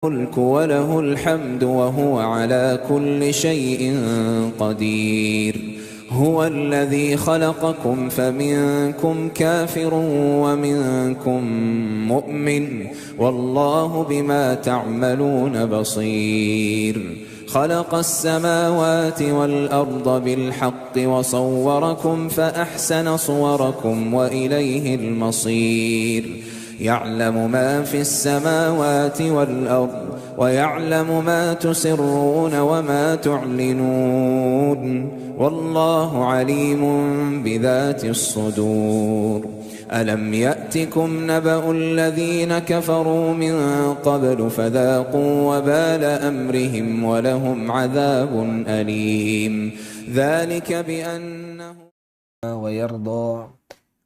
الملك وله الحمد وهو على كل شيء قدير. هو الذي خلقكم فمنكم كافر ومنكم مؤمن والله بما تعملون بصير. خلق السماوات والأرض بالحق وصوركم فأحسن صوركم وإليه المصير. يعلم ما في السماوات والأرض ويعلم ما تسرون وما تعلنون والله عليم بذات الصدور. ألم يأتكم نبأ الذين كفروا من قبل فذاقوا وبال أمرهم ولهم عذاب أليم. ذلك بأنه ويرضى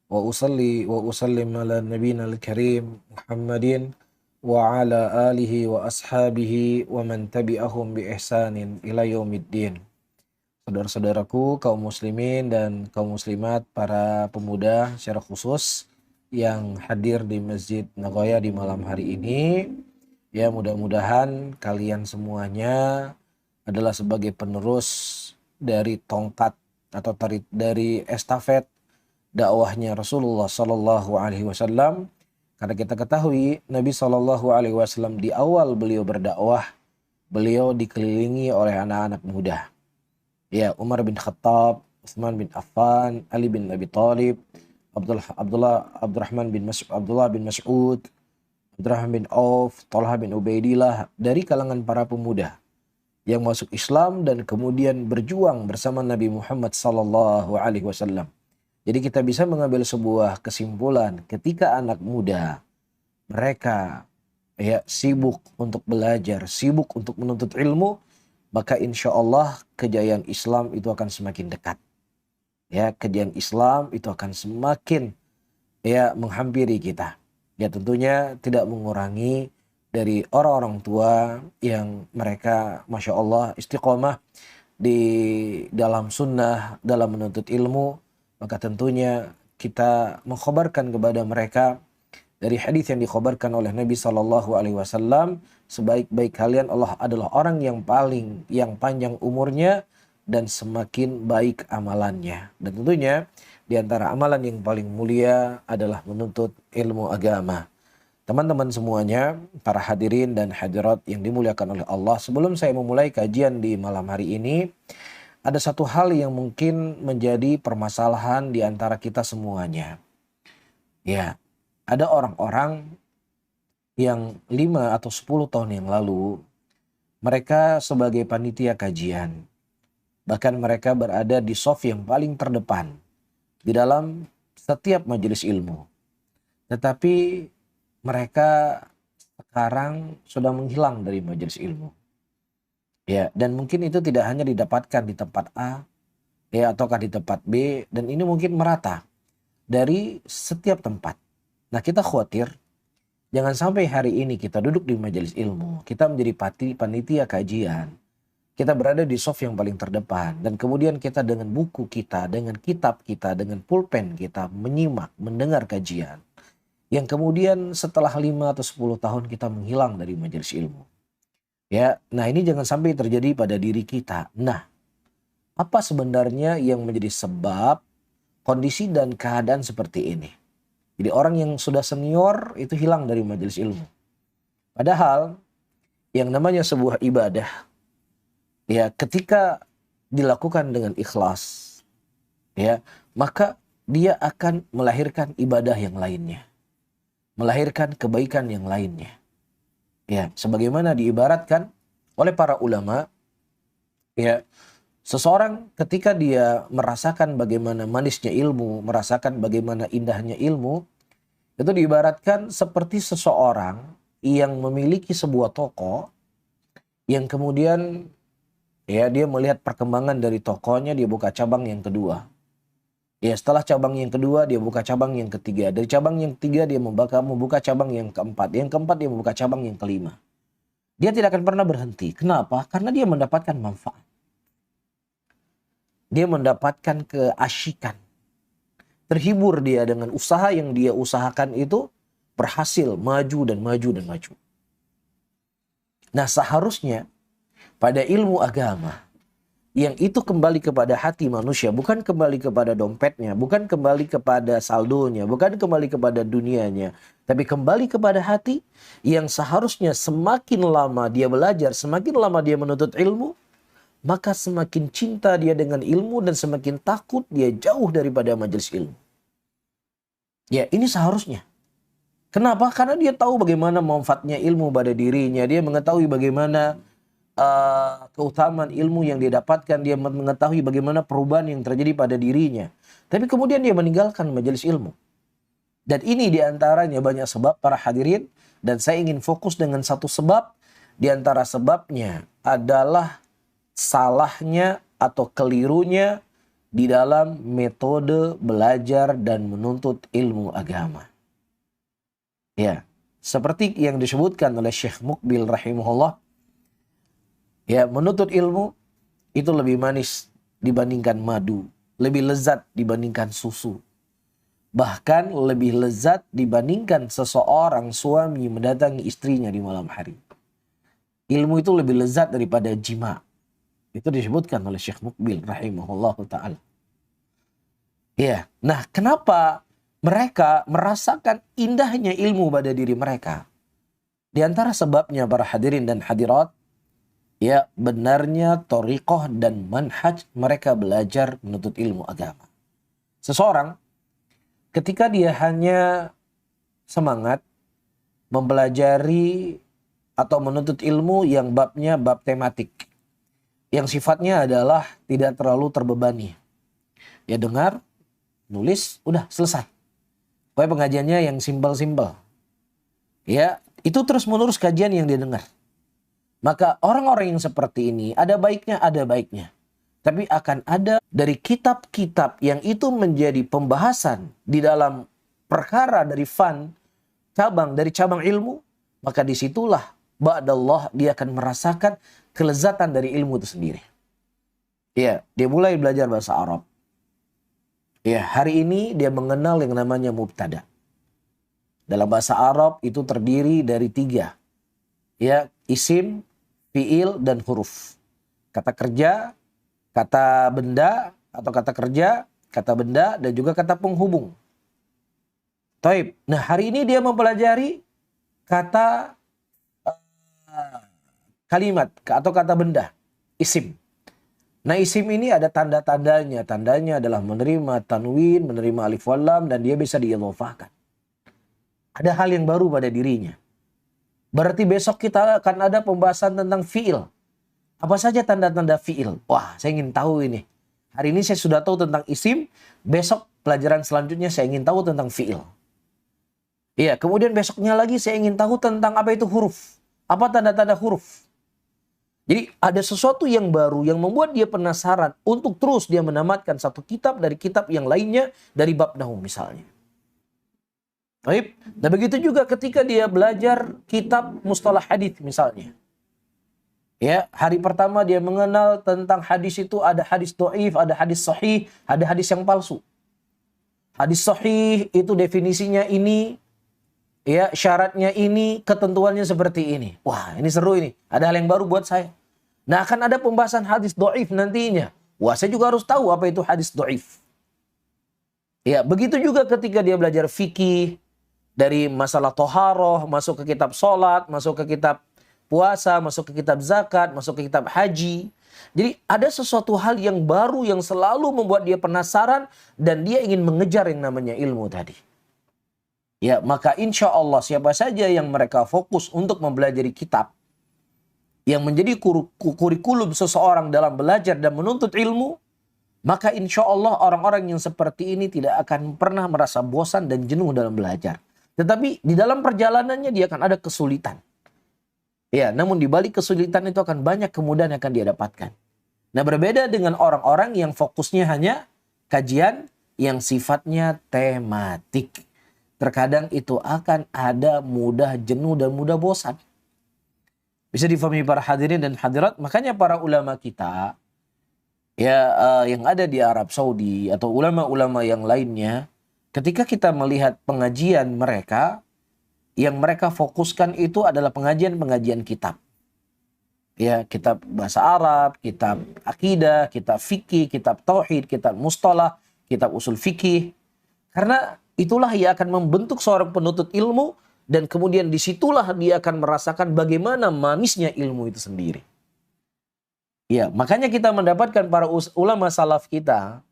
وأصلي وأسلم على نبينا الكريم محمد وعلى آله وأصحابه ومن تبعهم بإحسان إلى يوم الدين. Saudara-saudaraku kaum muslimin dan kaum muslimat, para pemuda secara khusus yang hadir di Masjid Nagoya di malam hari ini, ya mudah-mudahan kalian semuanya adalah sebagai penerus dari tongkat atau dari estafet dakwahnya Rasulullah Sallallahu Alaihi Wasallam. Karena kita ketahui Nabi Sallallahu Alaihi Wasallam di awal beliau berdakwah, beliau dikelilingi oleh anak-anak muda. Ya, Umar bin Khattab, Utsman bin Affan, Ali bin Abi Thalib, Abdurrahman bin Mas'ud, Abdurrahman bin Auf, Talha bin Ubaidillah, dari kalangan para pemuda yang masuk Islam dan kemudian berjuang bersama Nabi Muhammad Sallallahu Alaihi Wasallam. Jadi kita bisa mengambil sebuah kesimpulan ketika anak muda mereka sibuk untuk belajar, sibuk untuk menuntut ilmu, maka insya Allah kejayaan Islam itu akan semakin dekat. Ya, kejayaan Islam itu akan semakin menghampiri kita. Ya, tentunya tidak mengurangi dari orang-orang tua yang mereka Masya Allah istiqomah di dalam sunnah, dalam menuntut ilmu. Maka tentunya kita mengkhabarkan kepada mereka dari hadis yang dikhabarkan oleh Nabi Sallallahu Alaihi Wasallam, sebaik-baik kalian Allah adalah orang yang panjang umurnya dan semakin baik amalannya. Dan tentunya di antara amalan yang paling mulia adalah menuntut ilmu agama. Teman-teman semuanya, para hadirin dan hadirat yang dimuliakan oleh Allah, sebelum saya memulai kajian di malam hari ini, ada satu hal yang mungkin menjadi permasalahan di antara kita semuanya. Ya, ada orang-orang yang 5 atau 10 tahun yang lalu, mereka sebagai panitia kajian, bahkan mereka berada di shaf yang paling terdepan di dalam setiap majelis ilmu. Tetapi mereka sekarang sudah menghilang dari majelis ilmu. Ya, dan mungkin itu tidak hanya didapatkan di tempat A, ataukah di tempat B, dan ini mungkin merata dari setiap tempat. Nah, kita khawatir jangan sampai hari ini kita duduk di majelis ilmu, kita menjadi panitia kajian, kita berada di shaf yang paling terdepan, dan kemudian kita dengan buku kita, dengan kitab kita, dengan pulpen kita menyimak, mendengar kajian, yang kemudian setelah 5 atau 10 tahun kita menghilang dari majelis ilmu. Ya, nah ini jangan sampai terjadi pada diri kita. Nah, apa sebenarnya yang menjadi sebab kondisi dan keadaan seperti ini? Jadi orang yang sudah senior itu hilang dari majelis ilmu. Padahal yang namanya sebuah ibadah, ya ketika dilakukan dengan ikhlas, ya maka dia akan melahirkan ibadah yang lainnya, melahirkan kebaikan yang lainnya. Ya, sebagaimana diibaratkan oleh para ulama, ya, seseorang ketika dia merasakan bagaimana manisnya ilmu, merasakan bagaimana indahnya ilmu, itu diibaratkan seperti seseorang yang memiliki sebuah toko yang kemudian dia melihat perkembangan dari tokonya, dia buka cabang yang kedua. Ya, setelah cabang yang kedua dia buka cabang yang ketiga. Dari cabang yang ketiga dia membuka cabang yang keempat. Yang keempat dia membuka cabang yang kelima. Dia tidak akan pernah berhenti. Kenapa? Karena dia mendapatkan manfaat. Dia mendapatkan keasyikan. Terhibur dia dengan usaha yang dia usahakan itu berhasil maju dan maju dan maju. Nah, seharusnya pada ilmu agama yang itu kembali kepada hati manusia, bukan kembali kepada dompetnya, bukan kembali kepada saldonya, bukan kembali kepada dunianya, tapi kembali kepada hati yang seharusnya semakin lama dia belajar, semakin lama dia menuntut ilmu, maka semakin cinta dia dengan ilmu dan semakin takut dia jauh daripada majelis ilmu. Ya, ini seharusnya. Kenapa? Karena dia tahu bagaimana manfaatnya ilmu pada dirinya, dia mengetahui bagaimana keutamaan ilmu yang dia dapatkan, dia mengetahui bagaimana perubahan yang terjadi pada dirinya. Tapi kemudian dia meninggalkan majelis ilmu. Dan ini diantaranya banyak sebab para hadirin, dan saya ingin fokus dengan satu sebab. Di antara sebabnya adalah salahnya atau kelirunya di dalam metode belajar dan menuntut ilmu agama. Ya, seperti yang disebutkan oleh Syekh Muqbil rahimahullah, ya, menuntut ilmu itu lebih manis dibandingkan madu, lebih lezat dibandingkan susu. Bahkan lebih lezat dibandingkan seseorang suami mendatangi istrinya di malam hari. Ilmu itu lebih lezat daripada jima. Itu disebutkan oleh Syekh Muqbil rahimahullah ta'ala. Ya, nah kenapa mereka merasakan indahnya ilmu pada diri mereka? Di antara sebabnya para hadirin dan hadirat, ya, benarnya thariqah dan manhaj mereka belajar menuntut ilmu agama. Seseorang ketika dia hanya semangat mempelajari atau menuntut ilmu yang babnya bab tematik, yang sifatnya adalah tidak terlalu terbebani. Ya, dengar, nulis, udah selesai. Pokoknya pengajiannya yang simpel-simpel. Ya, itu terus menerus kajian yang dia dengar. Maka orang-orang yang seperti ini ada baiknya, ada baiknya. Tapi akan ada dari kitab-kitab yang itu menjadi pembahasan di dalam perkara dari dari cabang ilmu. Maka disitulah ba'dallah dia akan merasakan kelezatan dari ilmu itu sendiri. Ya, dia mulai belajar bahasa Arab. Ya, hari ini dia mengenal yang namanya mubtada. Dalam bahasa Arab itu terdiri dari 3. Ya, isim, fiil, dan huruf. Kata kerja, kata benda, atau kata kerja, kata benda, dan juga kata penghubung. Taib. Nah, hari ini dia mempelajari kata kalimat atau kata benda, isim. Nah, isim ini ada tanda-tandanya. Tandanya adalah menerima tanwin, menerima alif wal lam, dan dia bisa diidhofahkan. Ada hal yang baru pada dirinya. Berarti besok kita akan ada pembahasan tentang fiil. Apa saja tanda-tanda fiil? Wah, saya ingin tahu ini. Hari ini saya sudah tahu tentang isim. Besok pelajaran selanjutnya saya ingin tahu tentang fiil. Iya, kemudian besoknya lagi saya ingin tahu tentang apa itu huruf. Apa tanda-tanda huruf? Jadi ada sesuatu yang baru yang membuat dia penasaran untuk terus dia menamatkan satu kitab dari kitab yang lainnya dari bab nahwu misalnya. Baik. Dan begitu juga ketika dia belajar kitab mustalah hadits misalnya. Ya, hari pertama dia mengenal tentang hadis itu ada hadis dhaif, ada hadis sahih, ada hadis yang palsu. Hadis sahih itu definisinya ini, ya, syaratnya ini, ketentuannya seperti ini. Wah, ini seru ini. Ada hal yang baru buat saya. Nah, akan ada pembahasan hadis dhaif nantinya. Wah, saya juga harus tahu apa itu hadis dhaif. Ya, begitu juga ketika dia belajar fikih, dari masalah toharoh, masuk ke kitab sholat, masuk ke kitab puasa, masuk ke kitab zakat, masuk ke kitab haji. Jadi ada sesuatu hal yang baru yang selalu membuat dia penasaran dan dia ingin mengejar yang namanya ilmu tadi. Ya, maka insya Allah siapa saja yang mereka fokus untuk mempelajari kitab yang menjadi kurikulum seseorang dalam belajar dan menuntut ilmu, maka insya Allah orang-orang yang seperti ini tidak akan pernah merasa bosan dan jenuh dalam belajar. Tetapi di dalam perjalanannya dia akan ada kesulitan. Ya, namun di balik kesulitan itu akan banyak kemudahan yang akan dia dapatkan. Nah, berbeda dengan orang-orang yang fokusnya hanya kajian yang sifatnya tematik. Terkadang itu akan ada mudah jenuh dan mudah bosan. Bisa difahami para hadirin dan hadirat. Makanya para ulama kita ya yang ada di Arab Saudi atau ulama-ulama yang lainnya, ketika kita melihat pengajian mereka, yang mereka fokuskan itu adalah pengajian-pengajian kitab. Ya, kitab bahasa Arab, kitab akidah, kitab fikih, kitab tauhid, kitab mustalah, kitab usul fikih. Karena itulah yang akan membentuk seorang penuntut ilmu dan kemudian disitulah dia akan merasakan bagaimana manisnya ilmu itu sendiri. Ya, makanya kita mendapatkan para ulama salaf kita,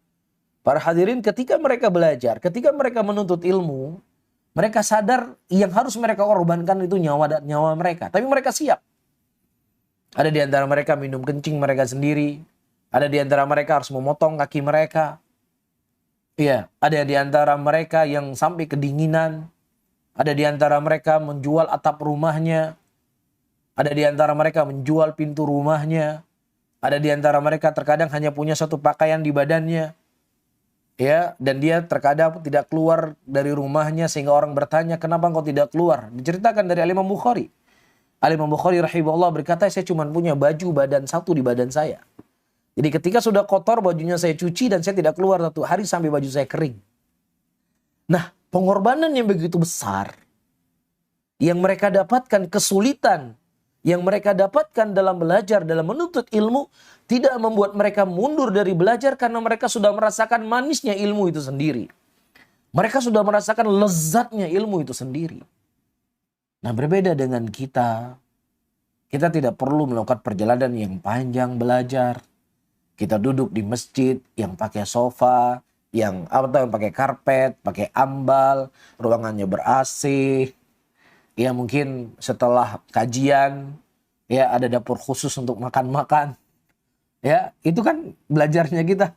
para hadirin ketika mereka belajar, ketika mereka menuntut ilmu, mereka sadar yang harus mereka korbankan itu nyawa dan nyawa mereka. Tapi mereka siap. Ada di antara mereka minum kencing mereka sendiri. Ada di antara mereka harus memotong kaki mereka. Iya, ada di antara mereka yang sampai kedinginan. Ada di antara mereka menjual atap rumahnya. Ada di antara mereka menjual pintu rumahnya. Ada di antara mereka terkadang hanya punya satu pakaian di badannya. Ya, dan dia terkadang tidak keluar dari rumahnya sehingga orang bertanya, kenapa engkau tidak keluar? Diceritakan dari Imam Bukhari. Imam Bukhari rahimahullah berkata, saya cuma punya baju badan satu di badan saya. Jadi ketika sudah kotor bajunya saya cuci dan saya tidak keluar 1 hari sampai baju saya kering. Nah, pengorbanan yang begitu besar yang mereka dapatkan, kesulitan yang mereka dapatkan dalam belajar, dalam menuntut ilmu, tidak membuat mereka mundur dari belajar karena mereka sudah merasakan manisnya ilmu itu sendiri. Mereka sudah merasakan lezatnya ilmu itu sendiri. Nah, berbeda dengan kita. Kita tidak perlu melakukan perjalanan yang panjang belajar. Kita duduk di masjid yang pakai sofa, yang pakai karpet, pakai ambal, ruangannya ber-AC. Ya, mungkin setelah kajian, ya ada dapur khusus untuk makan-makan. Ya, itu kan belajarnya kita.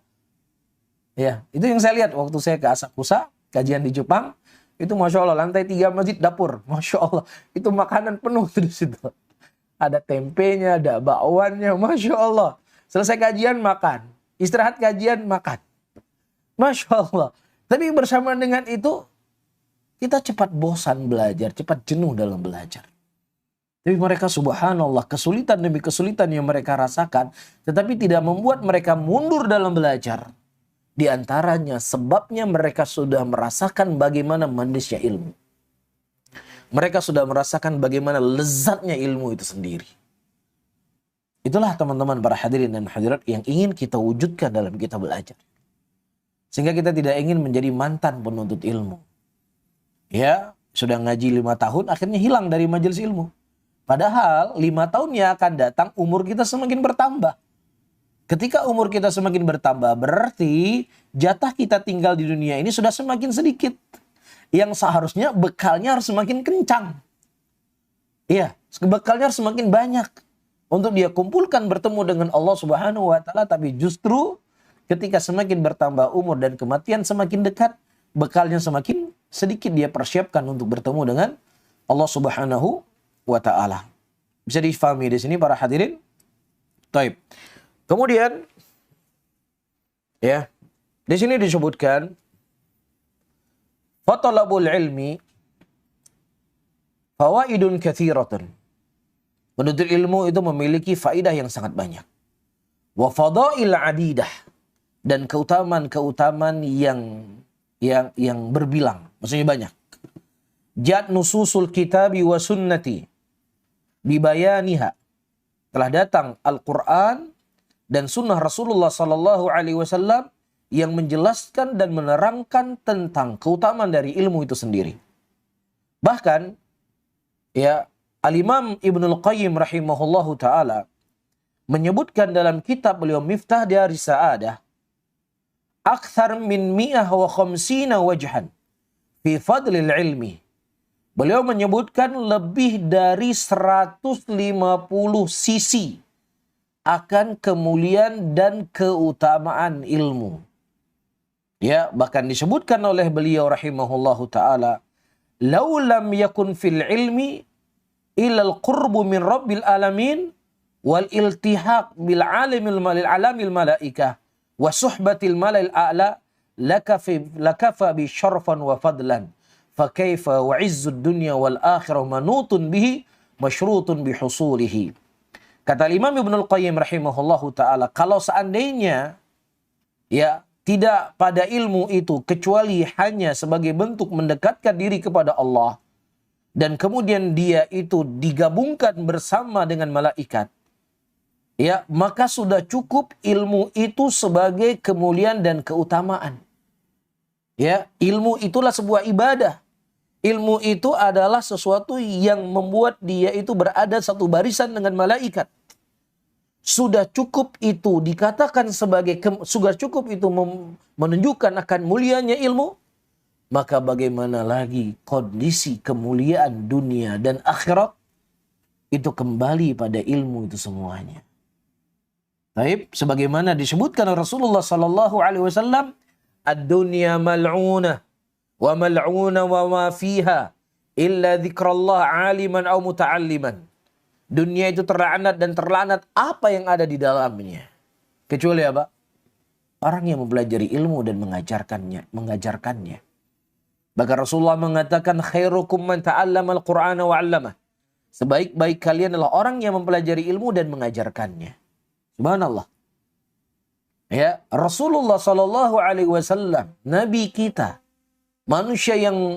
Ya, itu yang saya lihat waktu saya ke Asakusa, kajian di Jepang. Itu Masya Allah, lantai 3 masjid dapur. Masya Allah, itu makanan penuh di situ. Ada tempenya, ada bakwannya, Masya Allah. Selesai kajian, makan. Istirahat kajian, makan. Masya Allah. Tapi bersama dengan itu, kita cepat bosan belajar, cepat jenuh dalam belajar. Tapi mereka subhanallah, kesulitan demi kesulitan yang mereka rasakan, tetapi tidak membuat mereka mundur dalam belajar. Di antaranya sebabnya mereka sudah merasakan bagaimana manisnya ilmu. Mereka sudah merasakan bagaimana lezatnya ilmu itu sendiri. Itulah teman-teman para hadirin dan hadirat yang ingin kita wujudkan dalam kita belajar. Sehingga kita tidak ingin menjadi mantan penuntut ilmu. Ya, sudah ngaji 5 tahun akhirnya hilang dari majelis ilmu. Padahal 5 tahun yang akan datang umur kita semakin bertambah. Ketika umur kita semakin bertambah, berarti jatah kita tinggal di dunia ini sudah semakin sedikit. Yang seharusnya bekalnya harus semakin kencang. Iya, bekalnya harus semakin banyak. Untuk dia kumpulkan bertemu dengan Allah Subhanahu wa Ta'ala. Tapi justru ketika semakin bertambah umur dan kematian semakin dekat, bekalnya semakin sedikit dia persiapkan untuk bertemu dengan Allah Subhanahu wa Ta'ala. Bisa difahami di sini para hadirin? Taib. Kemudian, ya, di sini disebutkan, fatalabul ilmi fawaidun kathiratun. Menuntut ilmu itu memiliki faidah yang sangat banyak. Wa fadail adidah, dan keutamaan-keutamaan yang berbilang, maksudnya banyak. Jat nususul kitabi wa sunnati bibayaniha. Telah datang Al-Quran dan sunnah Rasulullah Sallallahu Alaihi Wasallam yang menjelaskan dan menerangkan tentang keutamaan dari ilmu itu sendiri. Bahkan, ya, Al-Imam Ibnul Qayyim rahimahullahu ta'ala menyebutkan dalam kitab beliau Miftah Daris Sa'adah, akthar min 150 wajhan fi fadlil ilmi. Beliau menyebutkan lebih dari 150 sisi akan kemuliaan dan keutamaan ilmu. Ya, bahkan disebutkan oleh beliau rahimahullahu ta'ala, "Lau lam yakun fil ilmi ilal qurbu min rabbil alamin wal iltihaq bil alamil malaikah wa suhbatil malail a'la lakafa bi syarfan wa fadlan fa kaifa wa izzud dunya wal akhirah manutun bihi masyrutun bi husulihi." Kata Imam Ibnul Qayyim rahimahullahu ta'ala, kalau seandainya ya tidak pada ilmu itu kecuali hanya sebagai bentuk mendekatkan diri kepada Allah, dan kemudian dia itu digabungkan bersama dengan malaikat, ya, maka sudah cukup ilmu itu sebagai kemuliaan dan keutamaan. Ya, ilmu itulah sebuah ibadah. Ilmu itu adalah sesuatu yang membuat dia itu berada satu barisan dengan malaikat. Sudah cukup itu dikatakan sebagai, sudah cukup itu menunjukkan akan mulianya ilmu. Maka bagaimana lagi kondisi kemuliaan dunia dan akhirat itu kembali pada ilmu itu semuanya. Baik, sebagaimana disebutkan Rasulullah sallallahu alaihi wasallam, ad-dunya mal'unah wa mal'una wa ma fiha illa dzikrullah aliman aw muta'alliman. Dunia itu terlaknat dan terlaknat apa yang ada di dalamnya. Kecuali apa? Orang yang mempelajari ilmu dan mengajarkannya. Bahkan Rasulullah mengatakan khairukum man ta'allama al-Qur'ana wa 'allamah. Sebaik-baik kalian adalah orang yang mempelajari ilmu dan mengajarkannya. Subhanallah. Ya, Rasulullah sallallahu alaihi wasallam, nabi kita, manusia yang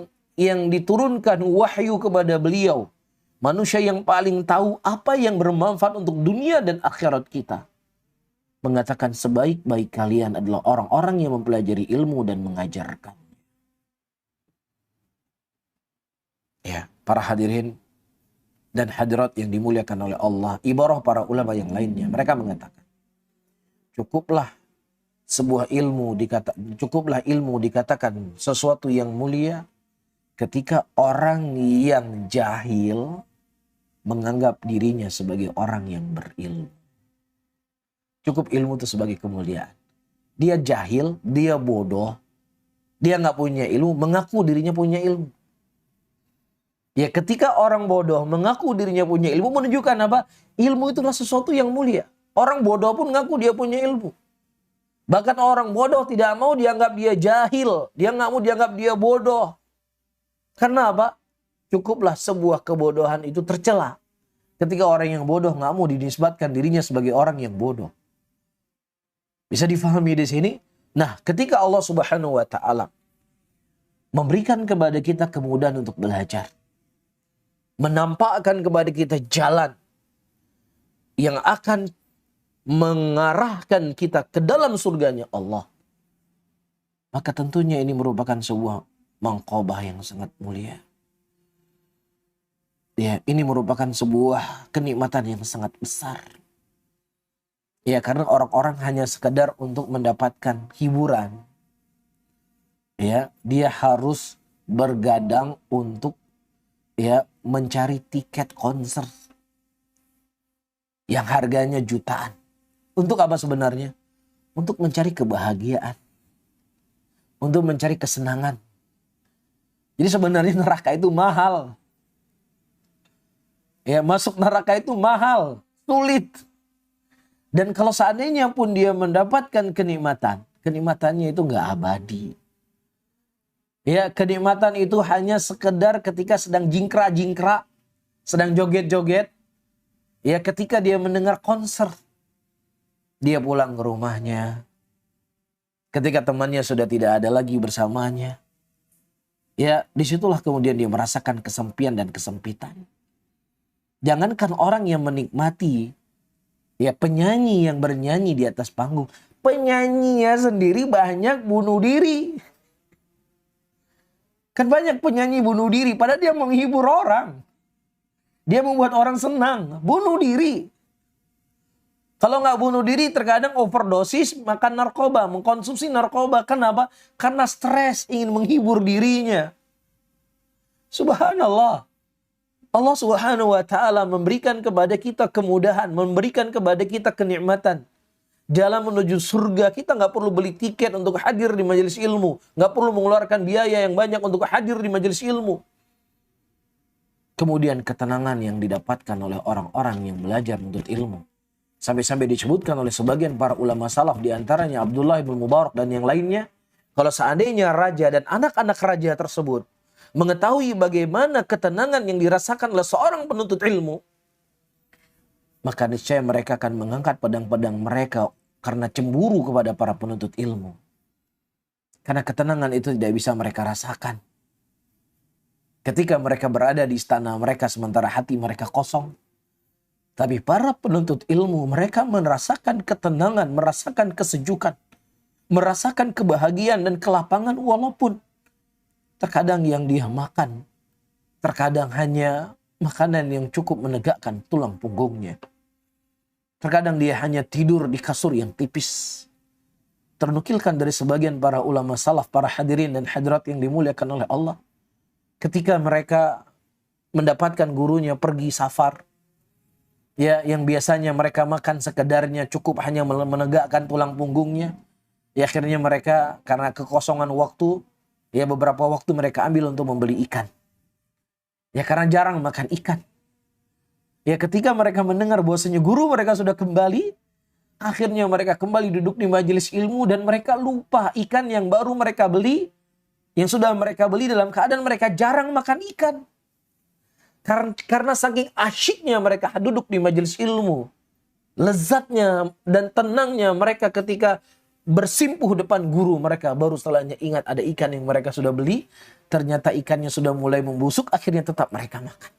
diturunkan wahyu kepada beliau, manusia yang paling tahu apa yang bermanfaat untuk dunia dan akhirat kita, mengatakan sebaik-baik kalian adalah orang-orang yang mempelajari ilmu dan mengajarkan. Ya, para hadirin dan hadirat yang dimuliakan oleh Allah, ibarah para ulama yang lainnya, mereka mengatakan, cukuplah ilmu dikatakan sesuatu yang mulia ketika orang yang jahil menganggap dirinya sebagai orang yang berilmu. Cukup ilmu itu sebagai kemuliaan. Dia jahil, dia bodoh, dia nggak punya ilmu, mengaku dirinya punya ilmu. Ya, ketika orang bodoh mengaku dirinya punya ilmu, menunjukkan apa? Ilmu itulah sesuatu yang mulia. Orang bodoh pun mengaku dia punya ilmu. Bahkan orang bodoh tidak mau dianggap dia jahil. Dia nggak mau dianggap dia bodoh. Karena apa? Cukuplah sebuah kebodohan itu tercela. Ketika orang yang bodoh nggak mau dinisbatkan dirinya sebagai orang yang bodoh. Bisa difahami di sini? Nah, ketika Allah Subhanahu wa Ta'ala memberikan kepada kita kemudahan untuk belajar, menampakkan kepada kita jalan yang akan mengarahkan kita ke dalam surganya Allah, maka tentunya ini merupakan sebuah mangkobah yang sangat mulia. Ya, ini merupakan sebuah kenikmatan yang sangat besar. Ya, karena orang-orang hanya sekedar untuk mendapatkan hiburan. Ya, dia harus bergadang untuk mencari tiket konser yang harganya jutaan. Untuk apa sebenarnya? Untuk mencari kebahagiaan. Untuk mencari kesenangan. Jadi sebenarnya neraka itu mahal. Ya, masuk neraka itu mahal, sulit. Dan kalau seandainya pun dia mendapatkan kenikmatannya itu nggak abadi. Ya, kenikmatan itu hanya sekedar ketika sedang jingkrak-jingkrak, sedang joget-joget. Ya, ketika dia mendengar konser, dia pulang ke rumahnya. Ketika temannya sudah tidak ada lagi bersamanya. Ya, disitulah kemudian dia merasakan kesempian dan kesempitan. Jangankan orang yang menikmati, ya penyanyi yang bernyanyi di atas panggung, penyanyinya sendiri banyak bunuh diri. Kan banyak penyanyi bunuh diri, padahal dia menghibur orang. Dia membuat orang senang, bunuh diri. Kalau nggak bunuh diri, terkadang overdosis, makan narkoba, mengkonsumsi narkoba. Kenapa? Karena stres, ingin menghibur dirinya. Subhanallah. Allah Subhanahu wa Ta'ala memberikan kepada kita kemudahan, memberikan kepada kita kenikmatan. Jalan menuju surga, kita nggak perlu beli tiket untuk hadir di majelis ilmu. Nggak perlu mengeluarkan biaya yang banyak untuk hadir di majelis ilmu. Kemudian ketenangan yang didapatkan oleh orang-orang yang belajar menuntut ilmu. Sampai-sampai disebutkan oleh sebagian para ulama salaf, di antaranya Abdullah bin Mubarak dan yang lainnya. Kalau seandainya raja dan anak-anak raja tersebut mengetahui bagaimana ketenangan yang dirasakan oleh seorang penuntut ilmu, maka niscaya mereka akan mengangkat pedang-pedang mereka karena cemburu kepada para penuntut ilmu. Karena ketenangan itu tidak bisa mereka rasakan. Ketika mereka berada di istana mereka sementara hati mereka kosong, Tapi para penuntut ilmu, mereka merasakan ketenangan, merasakan kesejukan, merasakan kebahagiaan dan kelapangan walaupun terkadang yang dia makan, terkadang hanya makanan yang cukup menegakkan tulang punggungnya. Terkadang dia hanya tidur di kasur yang tipis. Ternukilkan dari sebagian para ulama salaf, para hadirin dan hadirat yang dimuliakan oleh Allah. Ketika mereka mendapatkan gurunya pergi safar, ya, yang biasanya mereka makan sekedarnya cukup hanya menegakkan tulang punggungnya. Ya, akhirnya mereka karena kekosongan waktu, ya beberapa waktu mereka ambil untuk membeli ikan. Ya karena jarang makan ikan. Ya ketika mereka mendengar bahwasanya guru mereka sudah kembali, akhirnya mereka kembali duduk di majelis ilmu dan mereka lupa ikan yang baru mereka beli, yang sudah mereka beli dalam keadaan mereka jarang makan ikan. Karena saking asyiknya mereka duduk di majelis ilmu, lezatnya dan tenangnya mereka ketika bersimpuh depan guru mereka, baru setelahnya ingat ada ikan yang mereka sudah beli, ternyata ikannya sudah mulai membusuk, akhirnya tetap mereka makan.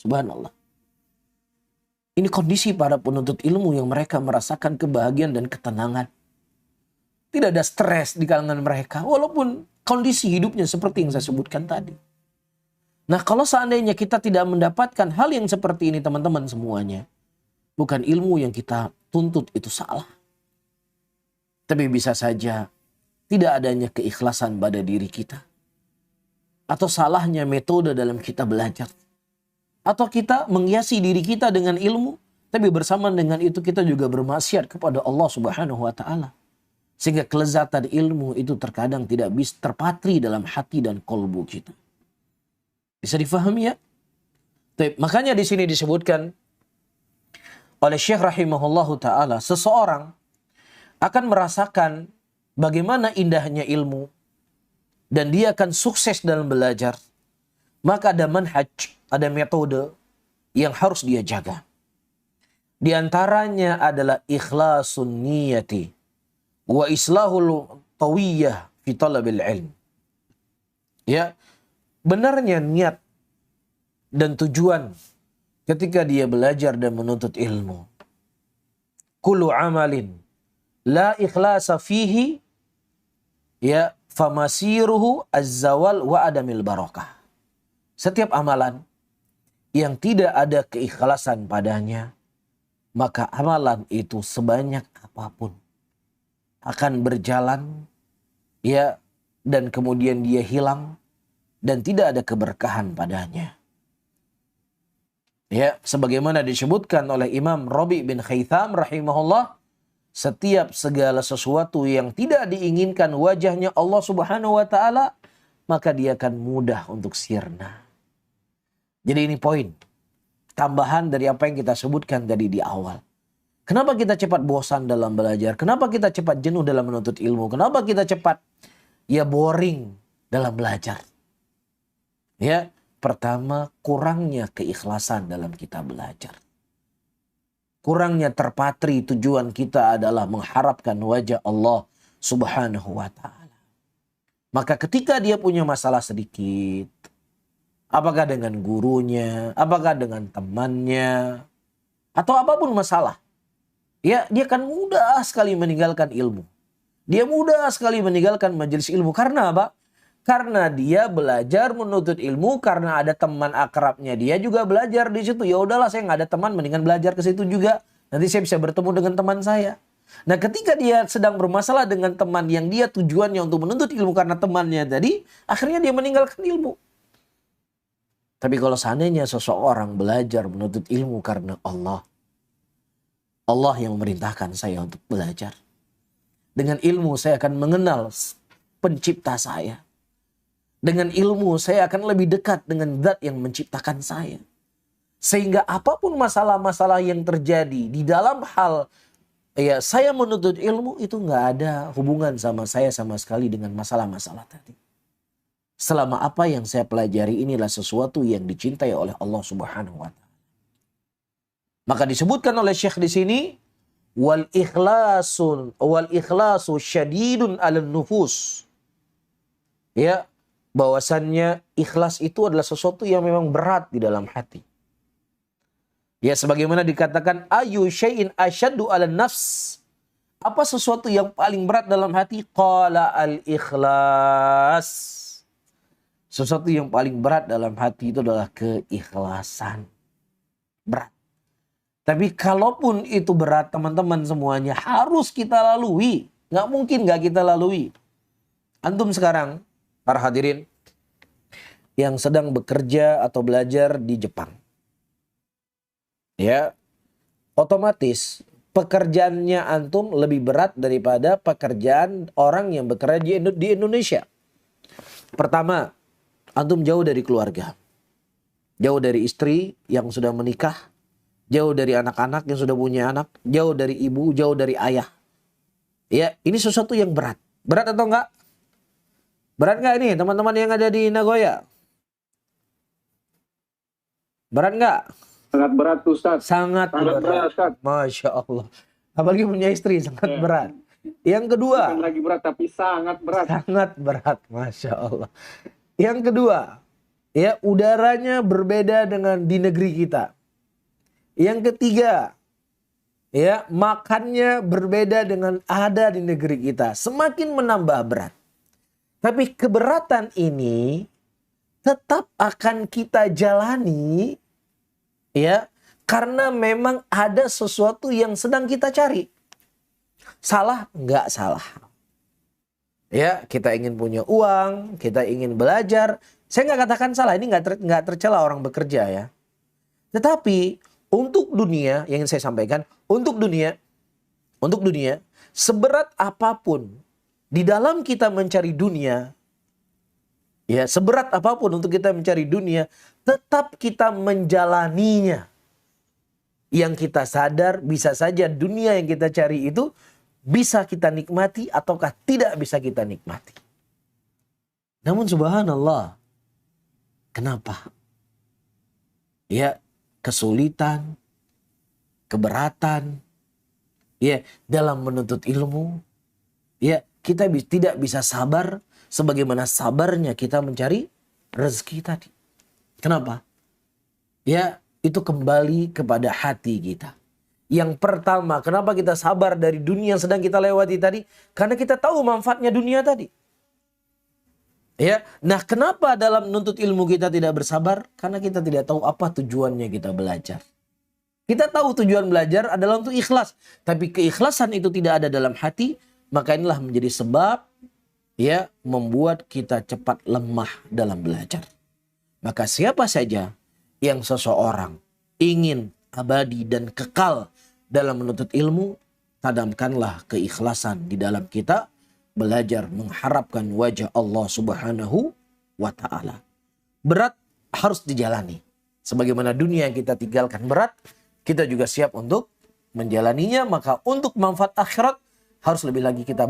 Subhanallah. Ini kondisi para penuntut ilmu yang mereka merasakan kebahagiaan dan ketenangan. Tidak ada stres di kalangan mereka, walaupun kondisi hidupnya seperti yang saya sebutkan tadi. Nah, kalau seandainya kita tidak mendapatkan hal yang seperti ini, teman-teman semuanya, bukan ilmu yang kita tuntut itu salah. Tapi bisa saja tidak adanya keikhlasan pada diri kita. Atau salahnya metode dalam kita belajar. Atau kita menghiasi diri kita dengan ilmu, tapi bersamaan dengan itu kita juga bermaksiat kepada Allah Subhanahu wa taala. Sehingga kelezatan ilmu itu terkadang tidak bisa terpatri dalam hati dan kolbu kita. Bisa difahami ya? Makanya di sini disebutkan oleh Syekh rahimahullahu taala, seseorang akan merasakan bagaimana indahnya ilmu dan dia akan sukses dalam belajar. Maka ada manhaj, ada metode yang harus dia jaga. Di antaranya adalah ikhlasun niyati wa islahul tawiyah fi talabil ilm. Ya, benarnya niat dan tujuan ketika dia belajar dan menuntut ilmu. Kullu amalin la ikhlasa fihi ya famasiruhu az-zawal wa adamil barakah. Setiap amalan yang tidak ada keikhlasan padanya, maka amalan itu sebanyak apapun akan berjalan ya, dan kemudian dia hilang dan tidak ada keberkahan padanya. Ya, sebagaimana disebutkan oleh Imam Rabi bin Khaytham rahimahullah, setiap segala sesuatu yang tidak diinginkan wajahnya Allah Subhanahu wa taala, maka dia akan mudah untuk sirna. Jadi ini poin tambahan dari apa yang kita sebutkan tadi di awal. Kenapa kita cepat bosan dalam belajar? Kenapa kita cepat jenuh dalam menuntut ilmu? Kenapa kita cepat boring dalam belajar? Ya, pertama kurangnya keikhlasan dalam kita belajar. Kurangnya terpatri tujuan kita adalah mengharapkan wajah Allah Subhanahu wa taala. Maka ketika dia punya masalah sedikit, apakah dengan gurunya, apakah dengan temannya, atau apapun masalah, ya dia akan mudah sekali meninggalkan ilmu. Dia mudah sekali meninggalkan majelis ilmu. Karena apa? Karena dia belajar menuntut ilmu karena ada teman akrabnya. Dia juga belajar di situ. Ya udahlah, saya nggak ada teman, mendingan belajar ke situ juga. Nanti saya bisa bertemu dengan teman saya. Nah, ketika dia sedang bermasalah dengan teman yang dia tujuannya untuk menuntut ilmu karena temannya tadi, akhirnya dia meninggalkan ilmu. Tapi kalau seandainya seseorang belajar menuntut ilmu karena Allah, Allah yang memerintahkan saya untuk belajar. Dengan ilmu saya akan mengenal pencipta saya. Dengan ilmu saya akan lebih dekat dengan zat yang menciptakan saya. Sehingga apapun masalah-masalah yang terjadi di dalam hal saya menuntut ilmu, itu nggak ada hubungan sama saya sama sekali dengan masalah-masalah tadi. Selama apa yang saya pelajari inilah sesuatu yang dicintai oleh Allah Subhanahu wa taala. Maka disebutkan oleh Syekh di sini, wal ikhlasu syadidun 'alan nufus. Ya, bahwasannya ikhlas itu adalah sesuatu yang memang berat di dalam hati. Ya, sebagaimana dikatakan ayu syai'in asyaddu 'alan nafs. Apa sesuatu yang paling berat dalam hati? Qala al-ikhlas. Sesuatu yang paling berat dalam hati itu adalah keikhlasan. Berat. Tapi kalaupun itu berat, teman-teman semuanya harus kita lalui. Nggak mungkin nggak kita lalui. Antum sekarang, para hadirin, yang sedang bekerja atau belajar di Jepang. Ya, otomatis pekerjaannya antum lebih berat daripada pekerjaan orang yang bekerja di Indonesia. Pertama, antum jauh dari keluarga. Jauh dari istri yang sudah menikah. Jauh dari anak-anak yang sudah punya anak. Jauh dari ibu, jauh dari ayah. Ya, ini sesuatu yang berat. Berat atau enggak? Berat enggak ini teman-teman yang ada di Nagoya? Berat enggak? Sangat berat Ustaz. Sangat berat. Ustaz. Masya Allah. Apalagi punya istri, sangat berat. Yang kedua. Bukan lagi berat tapi sangat berat. Sangat berat. Masya Allah. Yang kedua. Ya, udaranya berbeda dengan di negeri kita. Yang ketiga. Ya, makannya berbeda dengan ada di negeri kita. Semakin menambah berat. Tapi keberatan ini tetap akan kita jalani. Ya, karena memang ada sesuatu yang sedang kita cari. Salah? Enggak salah. Ya, kita ingin punya uang, kita ingin belajar. Saya nggak katakan salah, ini nggak tercela orang bekerja ya. Tetapi untuk dunia, yang ingin saya sampaikan, untuk dunia, seberat apapun di dalam kita mencari dunia, ya, seberat apapun untuk kita mencari dunia, tetap kita menjalaninya. Yang kita sadar bisa saja dunia yang kita cari itu bisa kita nikmati ataukah tidak bisa kita nikmati. Namun subhanallah, kenapa? Ya, kesulitan, keberatan, ya, dalam menuntut ilmu, ya, kita tidak bisa sabar sebagaimana sabarnya kita mencari rezeki tadi. Kenapa? Ya, itu kembali kepada hati kita. Yang pertama, kenapa kita sabar dari dunia yang sedang kita lewati tadi? Karena kita tahu manfaatnya dunia tadi. Ya, nah kenapa dalam menuntut ilmu kita tidak bersabar? Karena kita tidak tahu apa tujuannya kita belajar. Kita tahu tujuan belajar adalah untuk ikhlas. Tapi keikhlasan itu tidak ada dalam hati, maka inilah menjadi sebab ya membuat kita cepat lemah dalam belajar. Maka siapa saja yang seseorang ingin abadi dan kekal dalam menuntut ilmu, tanamkanlah keikhlasan di dalam kita belajar mengharapkan wajah Allah Subhanahu wa ta'ala. Berat harus dijalani. Sebagaimana dunia yang kita tinggalkan berat, kita juga siap untuk menjalaninya. Maka untuk manfaat akhirat harus lebih lagi kita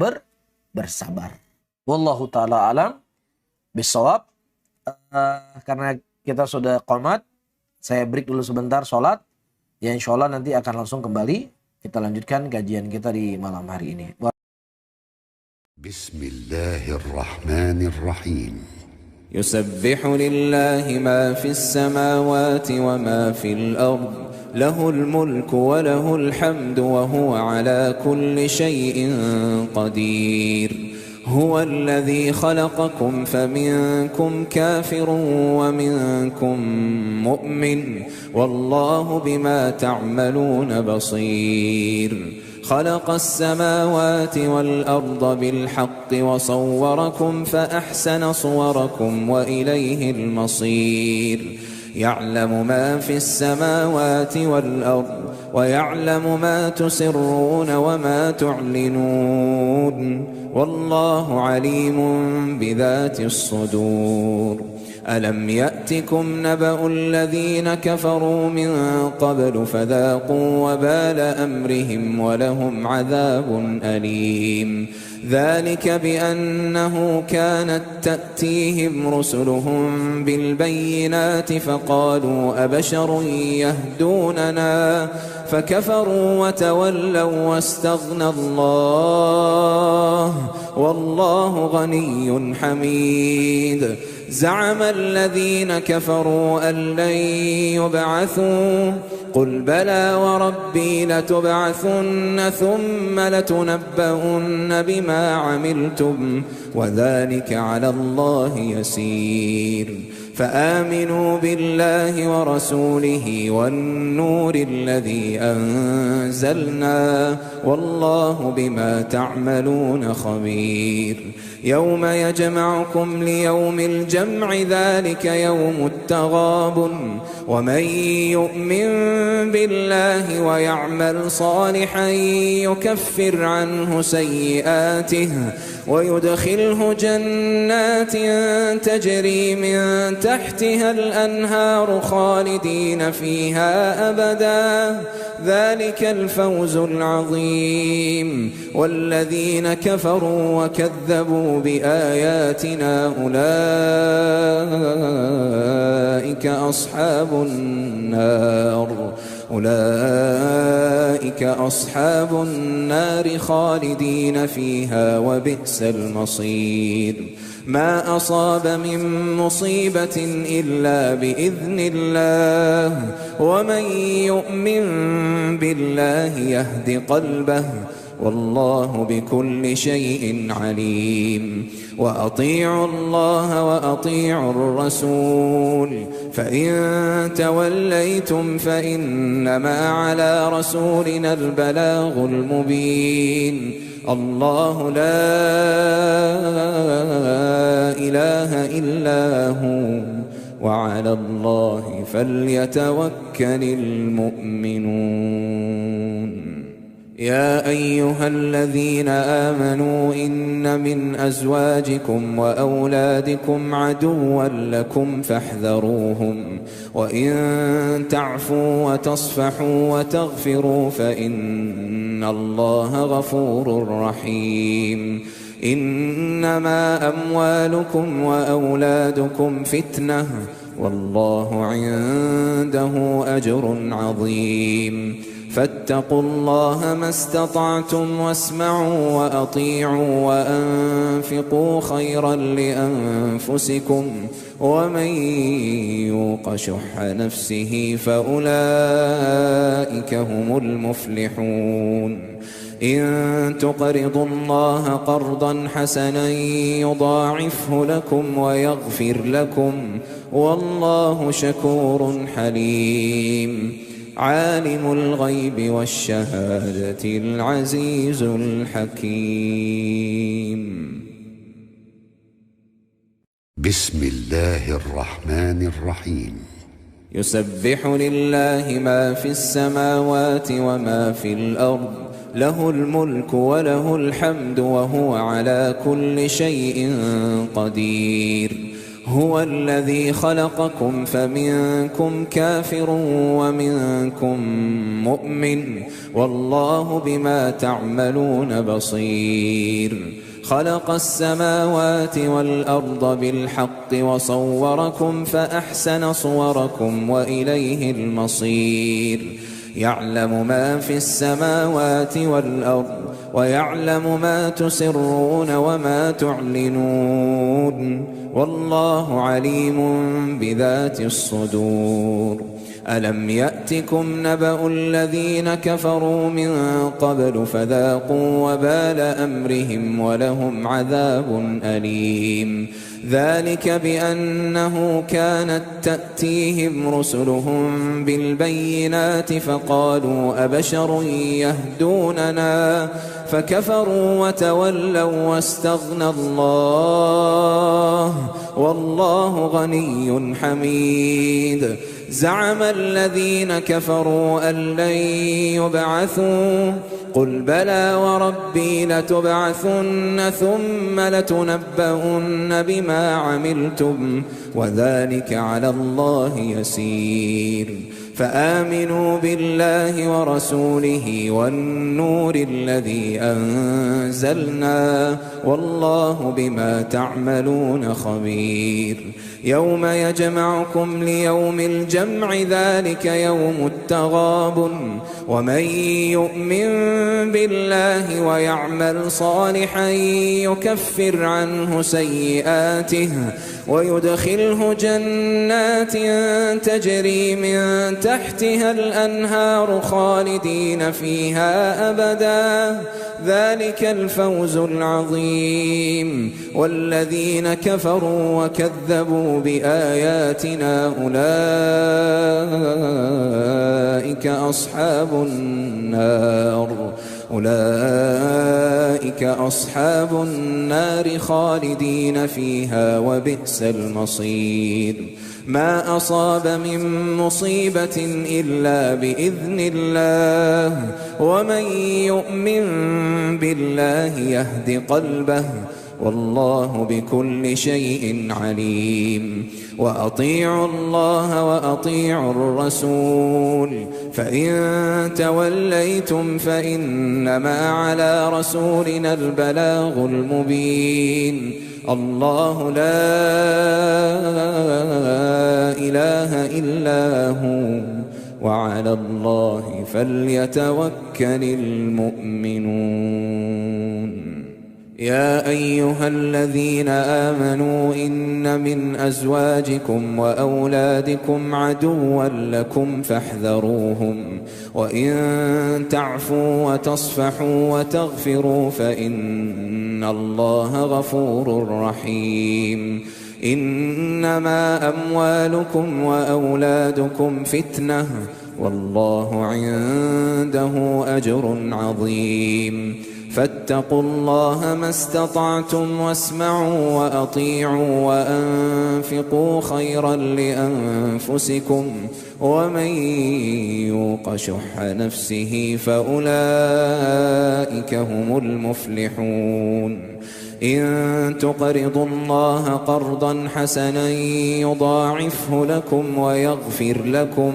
bersabar. Wallahu ta'ala alam bisawab. Karena kita sudah qomat, saya break dulu sebentar sholat. Ya, insya Allah nanti akan langsung kembali. Kita lanjutkan kajian kita di malam hari ini. Bismillahirrahmanirrahim. يسبح لله ما في السماوات وما في الأرض له الملك وله الحمد وهو على كل شيء قدير هو الذي خلقكم فمنكم كافر ومنكم مؤمن والله بما تعملون بصير خلق السماوات والأرض بالحق وصوركم فأحسن صوركم وإليه المصير يعلم ما في السماوات والأرض ويعلم ما تسرون وما تعلنون والله عليم بذات الصدور ألم يأتكم نبأ الذين كفروا من قبل فذاقوا وبال أمرهم ولهم عذاب أليم ذلك بأنه كانت تأتيهم رسلهم بالبينات فقالوا أبشر يهدوننا فكفروا وتولوا واستغنى الله والله غني حميد زعم الذين كفروا أن لن يبعثوا قل بلى وربي لتبعثن ثم لتنبؤن بما عملتم وذلك على الله يسير فآمنوا بالله ورسوله والنور الذي أنزلنا والله بما تعملون خبير يوم يجمعكم ليوم الجمع ذلك يوم التغابن ومن يؤمن بالله ويعمل صالحا يكفر عنه سيئاته ويدخله جنات تجري من تحتها الأنهار خالدين فيها أبدا ذلك الفوز العظيم والذين كفروا وكذبوا بآياتنا أولئك أصحاب النار خالدين فيها وبئس المصير ما أصاب من مصيبة إلا بإذن الله ومن يؤمن بالله يهد قلبه والله بكل شيء عليم وأطيعوا الله وأطيعوا الرسول فإن توليتم فإنما على رسولنا البلاغ المبين الله لا إله إلا هو وعلى الله فليتوكل المؤمنون يا أيها الذين آمنوا إن من أزواجكم وأولادكم عدوا لكم فاحذروهم وإن تعفوا وتصفحوا وتغفروا فإن الله غفور رحيم إنما أموالكم وأولادكم فتنة والله عنده أجر عظيم فاتقوا الله ما استطعتم واسمعوا وأطيعوا وأنفقوا خيرا لأنفسكم ومن يوق شح نفسه فأولئك هم المفلحون إن تقرضوا الله قرضا حسنا يضاعفه لكم ويغفر لكم والله شكور حليم عالم الغيب والشهادة العزيز الحكيم بسم الله الرحمن الرحيم يسبح لله ما في السماوات وما في الأرض له الملك وله الحمد وهو على كل شيء قدير هو الذي خلقكم فمنكم كافر ومنكم مؤمن والله بما تعملون بصير خلق السماوات والأرض بالحق وصوركم فأحسن صوركم وإليه المصير يعلم ما في السماوات والأرض ويعلم ما تسرون وما تعلنون والله عليم بذات الصدور ألم يأتكم نبأ الذين كفروا من قبل فذاقوا وبال أمرهم ولهم عذاب أليم ذلك بأنه كانت تأتيهم رسلهم بالبينات فقالوا أبشر يهدوننا فكفروا وتولوا واستغنى الله والله غني حميد زعم الذين كفروا أن لن يبعثوا قل بلى وربي لتبعثن ثم لتنبؤن بما عملتم وذلك على الله يسير فآمنوا بالله ورسوله والنور الذي أنزلنا والله بما تعملون خبير يوم يجمعكم ليوم الجمع ذلك يوم التغابن ومن يؤمن بالله ويعمل صالحا يكفر عنه سيئاته ويدخله جنات تجري من تحتها الأنهار خالدين فيها أبدا ذلك الفوز العظيم والذين كفروا وكذبوا بآياتنا أولئك أصحاب النار خالدين فيها وبئس المصير ما أصاب من مصيبة إلا بإذن الله ومن يؤمن بالله يهد قلبه والله بكل شيء عليم وأطيعوا الله وأطيعوا الرسول فإن توليتم فإنما على رسولنا البلاغ المبين الله لا إله إلا هو وعلى الله فليتوكل المؤمنون يا أيها الذين آمنوا إن من أزواجكم وأولادكم عدوا لكم فاحذروهم وإن تعفوا وتصفحوا وتغفروا فإن الله غفور رحيم إنما أموالكم وأولادكم فتنة والله عنده أجر عظيم فاتقوا الله ما استطعتم واسمعوا وأطيعوا وأنفقوا خيرا لأنفسكم ومن يوق شح نفسه فأولئك هم المفلحون إن تقرضوا الله قرضا حسنا يضاعفه لكم ويغفر لكم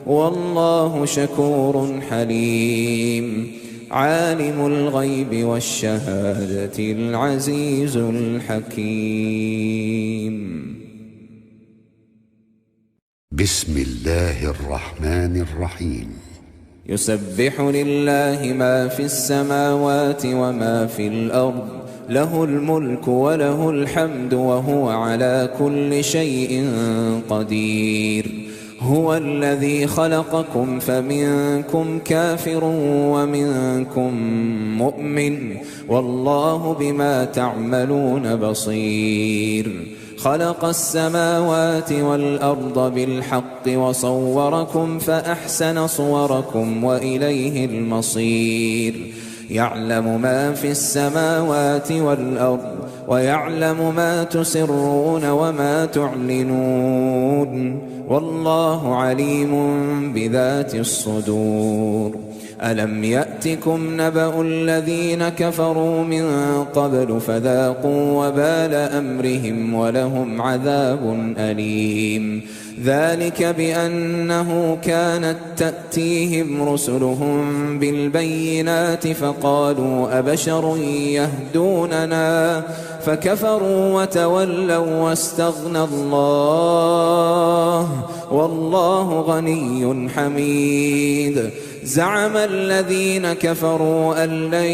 والله شكور حليم عالم الغيب والشهادة العزيز الحكيم بسم الله الرحمن الرحيم يسبح لله ما في السماوات وما في الأرض له الملك وله الحمد وهو على كل شيء قدير هو الذي خلقكم فمنكم كافر ومنكم مؤمن والله بما تعملون بصير خلق السماوات والأرض بالحق وصوركم فأحسن صوركم وإليه المصير يعلم ما في السماوات والأرض ويعلم ما تسرون وما تعلنون والله عليم بذات الصدور ألم يأتكم نبأ الذين كفروا من قبل فذاقوا وبال أمرهم ولهم عذاب أليم ذلك بأنه كانت تأتيهم رسلهم بالبينات فقالوا أبشر يهدوننا فكفروا وتولوا واستغنى الله والله غني حميد زعم الذين كفروا أن لن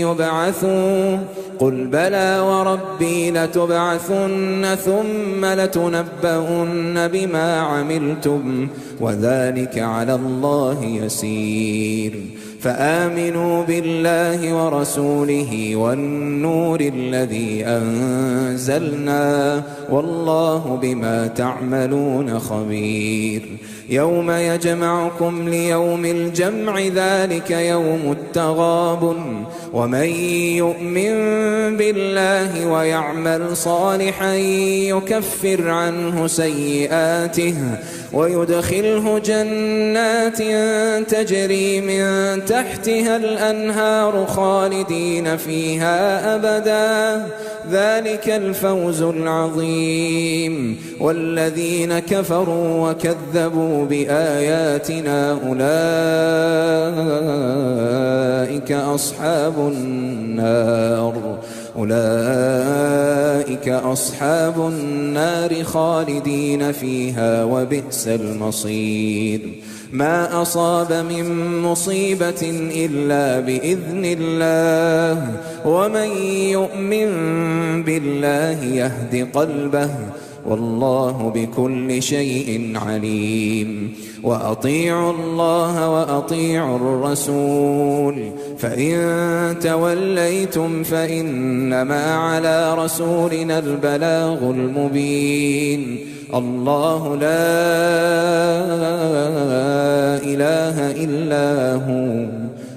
يبعثوا قل بلى وربي لتبعثن ثم لتنبؤن بما عملتم وذلك على الله يسير فآمنوا بالله ورسوله والنور الذي أنزلنا والله بما تعملون خبير يوم يجمعكم ليوم الجمع ذلك يوم التغابن ومن يؤمن بالله ويعمل صالحا يكفر عنه سيئاته ويدخله جنات تجري من تحتها الأنهار خالدين فيها أبدا ذلك الفوز العظيم والذين كفروا وكذبوا بآياتنا أولئك أصحاب النار خالدين فيها وبئس المصير ما أصاب من مصيبة إلا بإذن الله ومن يؤمن بالله يهد قلبه والله بكل شيء عليم وأطيعوا الله وأطيعوا الرسول فإن توليتم فإنما على رسولنا البلاغ المبين الله لا إله إلا هو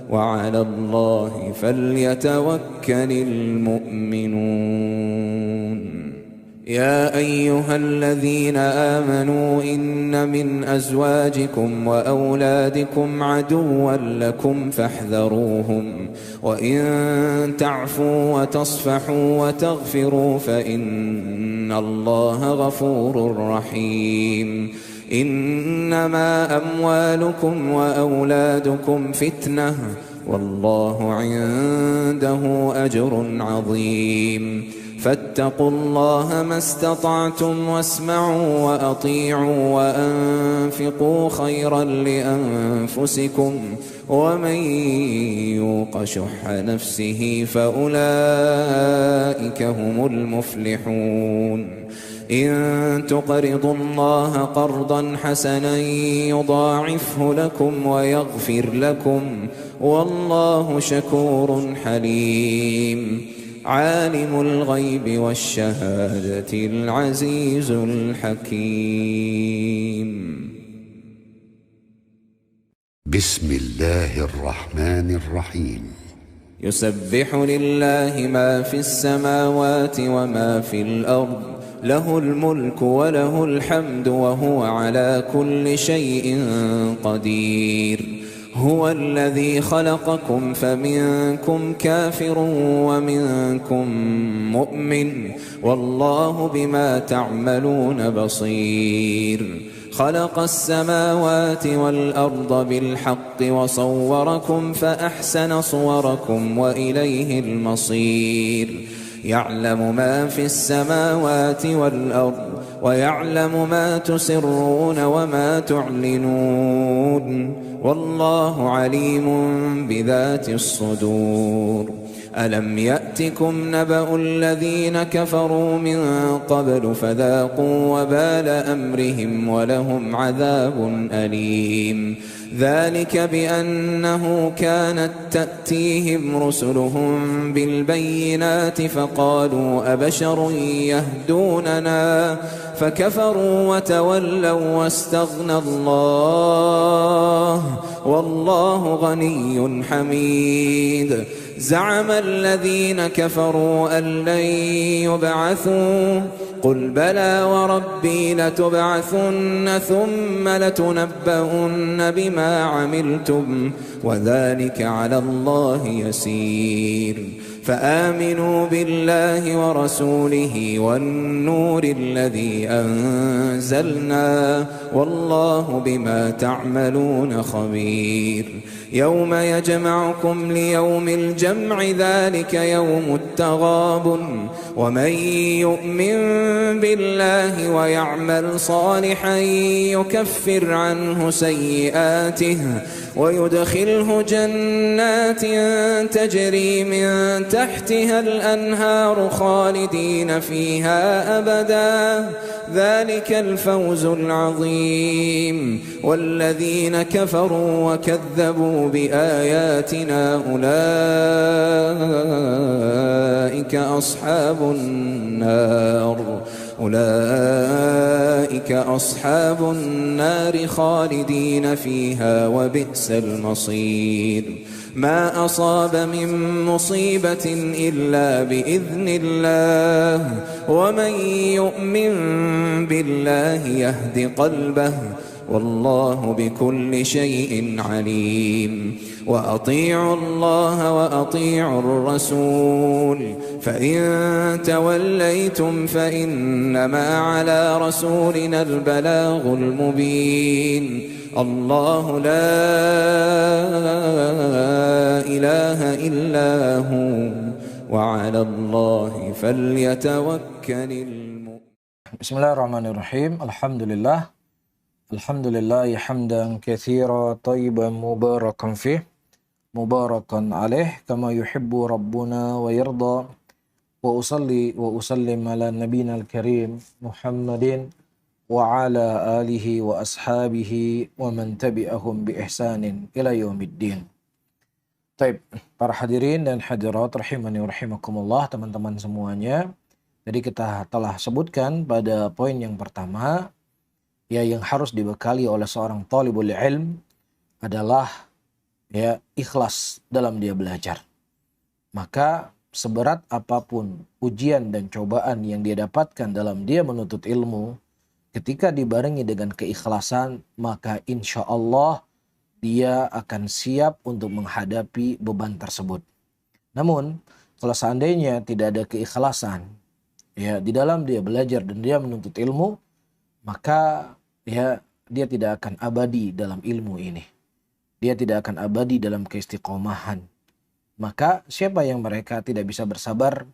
وعلى الله فليتوكل المؤمنون يا أيها الذين آمنوا إن من أزواجكم وأولادكم عدوا لكم فاحذروهم وإن تعفوا وتصفحوا وتغفروا فإن الله غفور رحيم إنما أموالكم وأولادكم فتنة والله عنده أجر عظيم فاتقوا الله ما استطعتم واسمعوا وأطيعوا وأنفقوا خيرا لأنفسكم ومن يوق شح نفسه فأولئك هم المفلحون إن تقرضوا الله قرضا حسنا يضاعفه لكم ويغفر لكم والله شكور حليم عالم الغيب والشهادة العزيز الحكيم بسم الله الرحمن الرحيم يسبح لله ما في السماوات وما في الأرض له الملك وله الحمد وهو على كل شيء قدير هو الذي خلقكم فمنكم كافر ومنكم مؤمن والله بما تعملون بصير خلق السماوات والأرض بالحق وصوركم فأحسن صوركم وإليه المصير يعلم ما في السماوات والأرض ويعلم ما تسرون وما تعلنون والله عليم بذات الصدور ألم يأتكم نبأ الذين كفروا من قبل فذاقوا وبال أمرهم ولهم عذاب أليم ذلك بأنه كانت تأتيهم رسلهم بالبينات فقالوا أبشر يهدوننا فكفروا وتولوا واستغنى الله والله غني حميد زعم الذين كفروا أن لن يبعثوا قل بلى وربي لتبعثن ثم لتنبؤن بما عملتم وذلك على الله يسير فآمنوا بالله ورسوله والنور الذي أنزلنا والله بما تعملون خبير يوم يجمعكم ليوم الجمع ذلك يوم التغابن ومن يؤمن بالله ويعمل صالحا يكفر عنه سيئاته ويدخله جنات تجري من تحتها الأنهار خالدين فيها أبدا ذلك الفوز العظيم والذين كفروا وكذبوا بآياتنا أولئك أصحاب النار خالدين فيها وبئس المصير ما أصاب من مصيبة إلا بإذن الله ومن يؤمن بالله يهد قلبه والله بكل شيء عليم وأطيعوا الله وأطيعوا الرسول فإن توليتم فإنما على رسولنا البلاغ المبين الله لا إله إلا هو وعلى الله فليتوكل المؤمنون. Bismillahirrahmanirrahim. Alhamdulillah hamdan katsira thayyiban mubarakan fih mubarakan alaih kama yuhibbu rabbuna wa yarda wa usalli wa usallim ala nabiyyina al-karim Muhammadin wa ala alihi wa ashabihi wa man tabi'ahum bi ihsanin ila yaumiddin. Baik, para hadirin dan hadirat rahimani wa rahimakumullah, teman-teman semuanya. Jadi kita telah sebutkan pada poin yang pertama, ya, yang harus dibekali oleh seorang talibul ilm adalah ya ikhlas dalam dia belajar. Maka seberat apapun ujian dan cobaan yang dia dapatkan dalam dia menuntut ilmu, ketika dibarengi dengan keikhlasan, maka insya Allah dia akan siap untuk menghadapi beban tersebut. Namun, kalau seandainya tidak ada keikhlasan ya di dalam dia belajar dan dia menuntut ilmu, maka ya dia tidak akan abadi dalam ilmu ini. Dia tidak akan abadi dalam keistiqomahan. Maka siapa yang mereka tidak bisa bersabar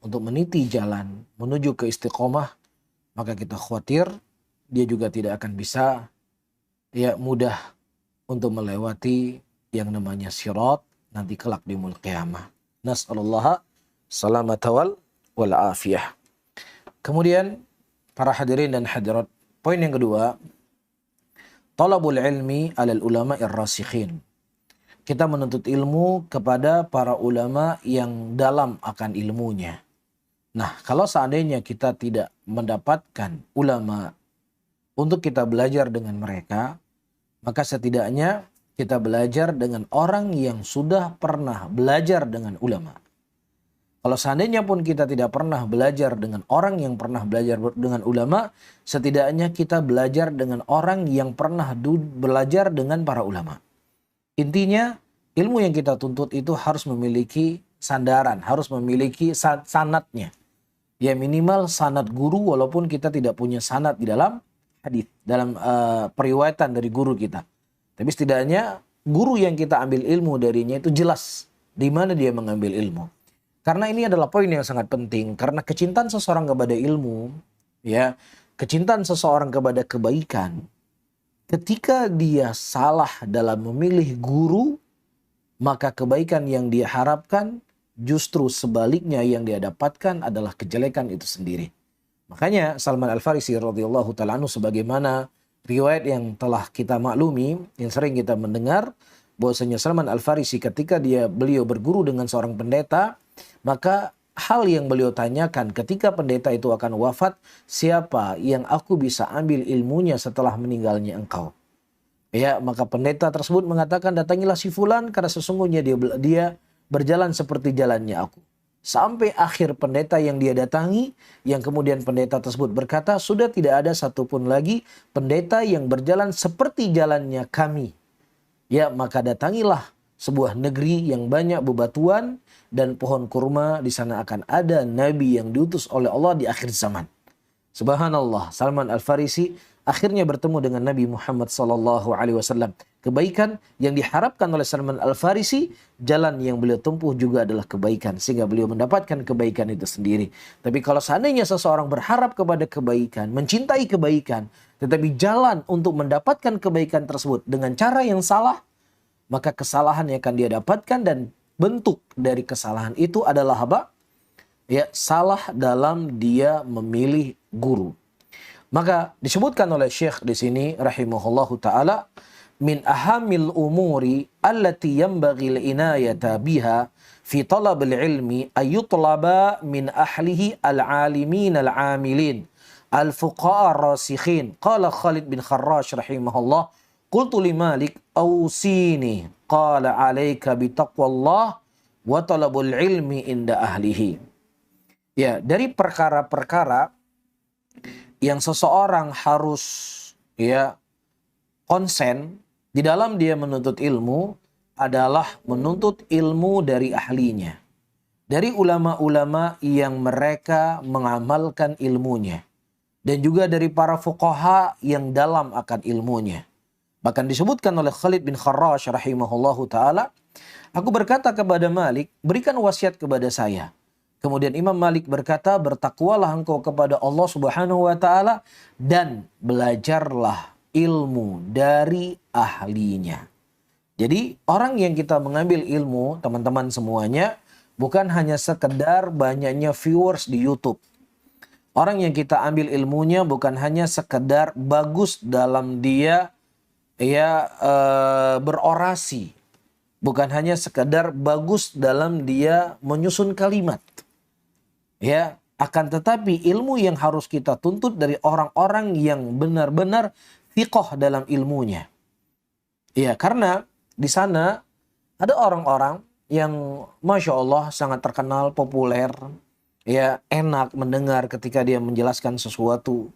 untuk meniti jalan menuju ke istiqomah, maka kita khawatir dia juga tidak akan bisa ya mudah untuk melewati yang namanya sirat nanti kelak di yaumul qiyamah. Nas'alullaha salamata wal afiyah. Kemudian para hadirin dan hadirat, poin yang kedua, talabul ilmi alal ulama'ir rasikhin. Kita menuntut ilmu kepada para ulama yang dalam akan ilmunya. Nah, kalau seandainya kita tidak mendapatkan ulama untuk kita belajar dengan mereka, maka setidaknya kita belajar dengan orang yang sudah pernah belajar dengan ulama. Kalau seandainya pun kita tidak pernah belajar dengan orang yang pernah belajar dengan ulama, setidaknya kita belajar dengan orang yang pernah belajar dengan para ulama. Intinya, ilmu yang kita tuntut itu harus memiliki sandaran, harus memiliki sanadnya. Ya minimal sanad guru, walaupun kita tidak punya sanad di dalam hadis, dalam periwayatan dari guru kita. Tapi setidaknya guru yang kita ambil ilmu darinya itu jelas di mana dia mengambil ilmu. Karena ini adalah poin yang sangat penting. Karena kecintaan seseorang kepada ilmu, ya, kecintaan seseorang kepada kebaikan, ketika dia salah dalam memilih guru, maka kebaikan yang dia harapkan justru sebaliknya yang dia dapatkan adalah kejelekan itu sendiri. Makanya Salman Al-Farisi radhiyallahu ta'ala anhu, sebagaimana riwayat yang telah kita maklumi, yang sering kita mendengar, bahwasanya Salman Al-Farisi ketika beliau berguru dengan seorang pendeta, maka hal yang beliau tanyakan ketika pendeta itu akan wafat, siapa yang aku bisa ambil ilmunya setelah meninggalnya engkau? Ya, maka pendeta tersebut mengatakan, datangilah si fulan karena sesungguhnya dia berjalan seperti jalannya aku. Sampai akhir pendeta yang dia datangi, yang kemudian pendeta tersebut berkata, sudah tidak ada satupun lagi pendeta yang berjalan seperti jalannya kami. Ya, maka datangilah sebuah negeri yang banyak bebatuan dan pohon kurma, di sana akan ada nabi yang diutus oleh Allah di akhir zaman. Subhanallah, Salman Al-Farisi akhirnya bertemu dengan Nabi Muhammad SAW. Kebaikan yang diharapkan oleh Salman Al-Farisi, jalan yang beliau tempuh juga adalah kebaikan, sehingga beliau mendapatkan kebaikan itu sendiri. Tapi kalau seandainya seseorang berharap kepada kebaikan, mencintai kebaikan, tetapi jalan untuk mendapatkan kebaikan tersebut dengan cara yang salah, maka kesalahan yang akan dia dapatkan, dan bentuk dari kesalahan itu adalah apa? Ya, salah dalam dia memilih guru. Maka disebutkan oleh Syekh di sini rahimahullahu taala, min ahamil umuri allati yanbaghi al-inayata biha fi talab al-ilmi ayutlaba min ahlihi al-alimin al-amilin al-fuqaha ar-rasikhin. Qala Khalid bin Kharrash rahimahullah, qultu li Malik awsini, qala alayka bi taqwallah wa talabul ilmi inda ahlihi. Ya, dari perkara-perkara yang seseorang harus ya konsen di dalam dia menuntut ilmu adalah menuntut ilmu dari ahlinya. Dari ulama-ulama yang mereka mengamalkan ilmunya. Dan juga dari para fuqaha yang dalam akan ilmunya. Bahkan disebutkan oleh Khalid bin Kharrash rahimahullahu ta'ala, aku berkata kepada Malik, berikan wasiat kepada saya. Kemudian Imam Malik berkata, bertakwalah engkau kepada Allah subhanahu wa ta'ala dan belajarlah ilmu dari ahlinya. Jadi orang yang kita mengambil ilmu, teman-teman semuanya, bukan hanya sekedar banyaknya viewers di YouTube. Orang yang kita ambil ilmunya bukan hanya sekedar bagus dalam dia berorasi. Bukan hanya sekedar bagus dalam dia menyusun kalimat. Ya, akan tetapi ilmu yang harus kita tuntut dari orang-orang yang benar-benar thiqah dalam ilmunya. Ya, karena di sana ada orang-orang yang Masya Allah sangat terkenal, populer, ya, enak mendengar ketika dia menjelaskan sesuatu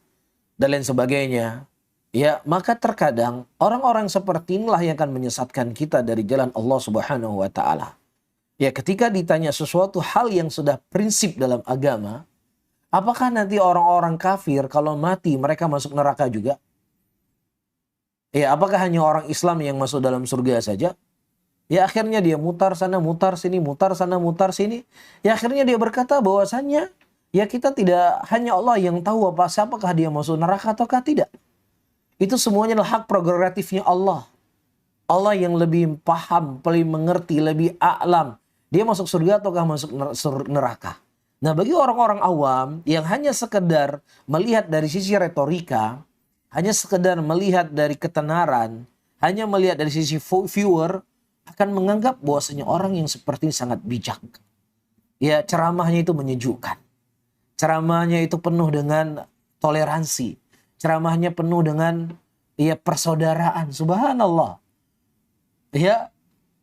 dan lain sebagainya. Ya, maka terkadang orang-orang seperti inilah yang akan menyesatkan kita dari jalan Allah Subhanahu wa taala. Ya, ketika ditanya sesuatu hal yang sudah prinsip dalam agama, apakah nanti orang-orang kafir kalau mati mereka masuk neraka juga? Ya, apakah hanya orang Islam yang masuk dalam surga saja? Ya, akhirnya dia mutar sana, mutar sini, mutar sana, mutar sini. Ya, akhirnya dia berkata bahwasannya, ya kita tidak, hanya Allah yang tahu siapakah dia masuk neraka ataukah tidak. Itu semuanya adalah hak prerogatifnya Allah. Allah yang lebih paham, paling mengerti, lebih a'lam. Dia masuk surga ataukah masuk neraka. Nah, bagi orang-orang awam yang hanya sekedar melihat dari sisi retorika, hanya sekedar melihat dari ketenaran, hanya melihat dari sisi viewer, akan menganggap bahwasanya orang yang seperti ini sangat bijak. Ya, ceramahnya itu menyejukkan. Ceramahnya itu penuh dengan toleransi. Ceramahnya penuh dengan persaudaraan. Subhanallah. Ya.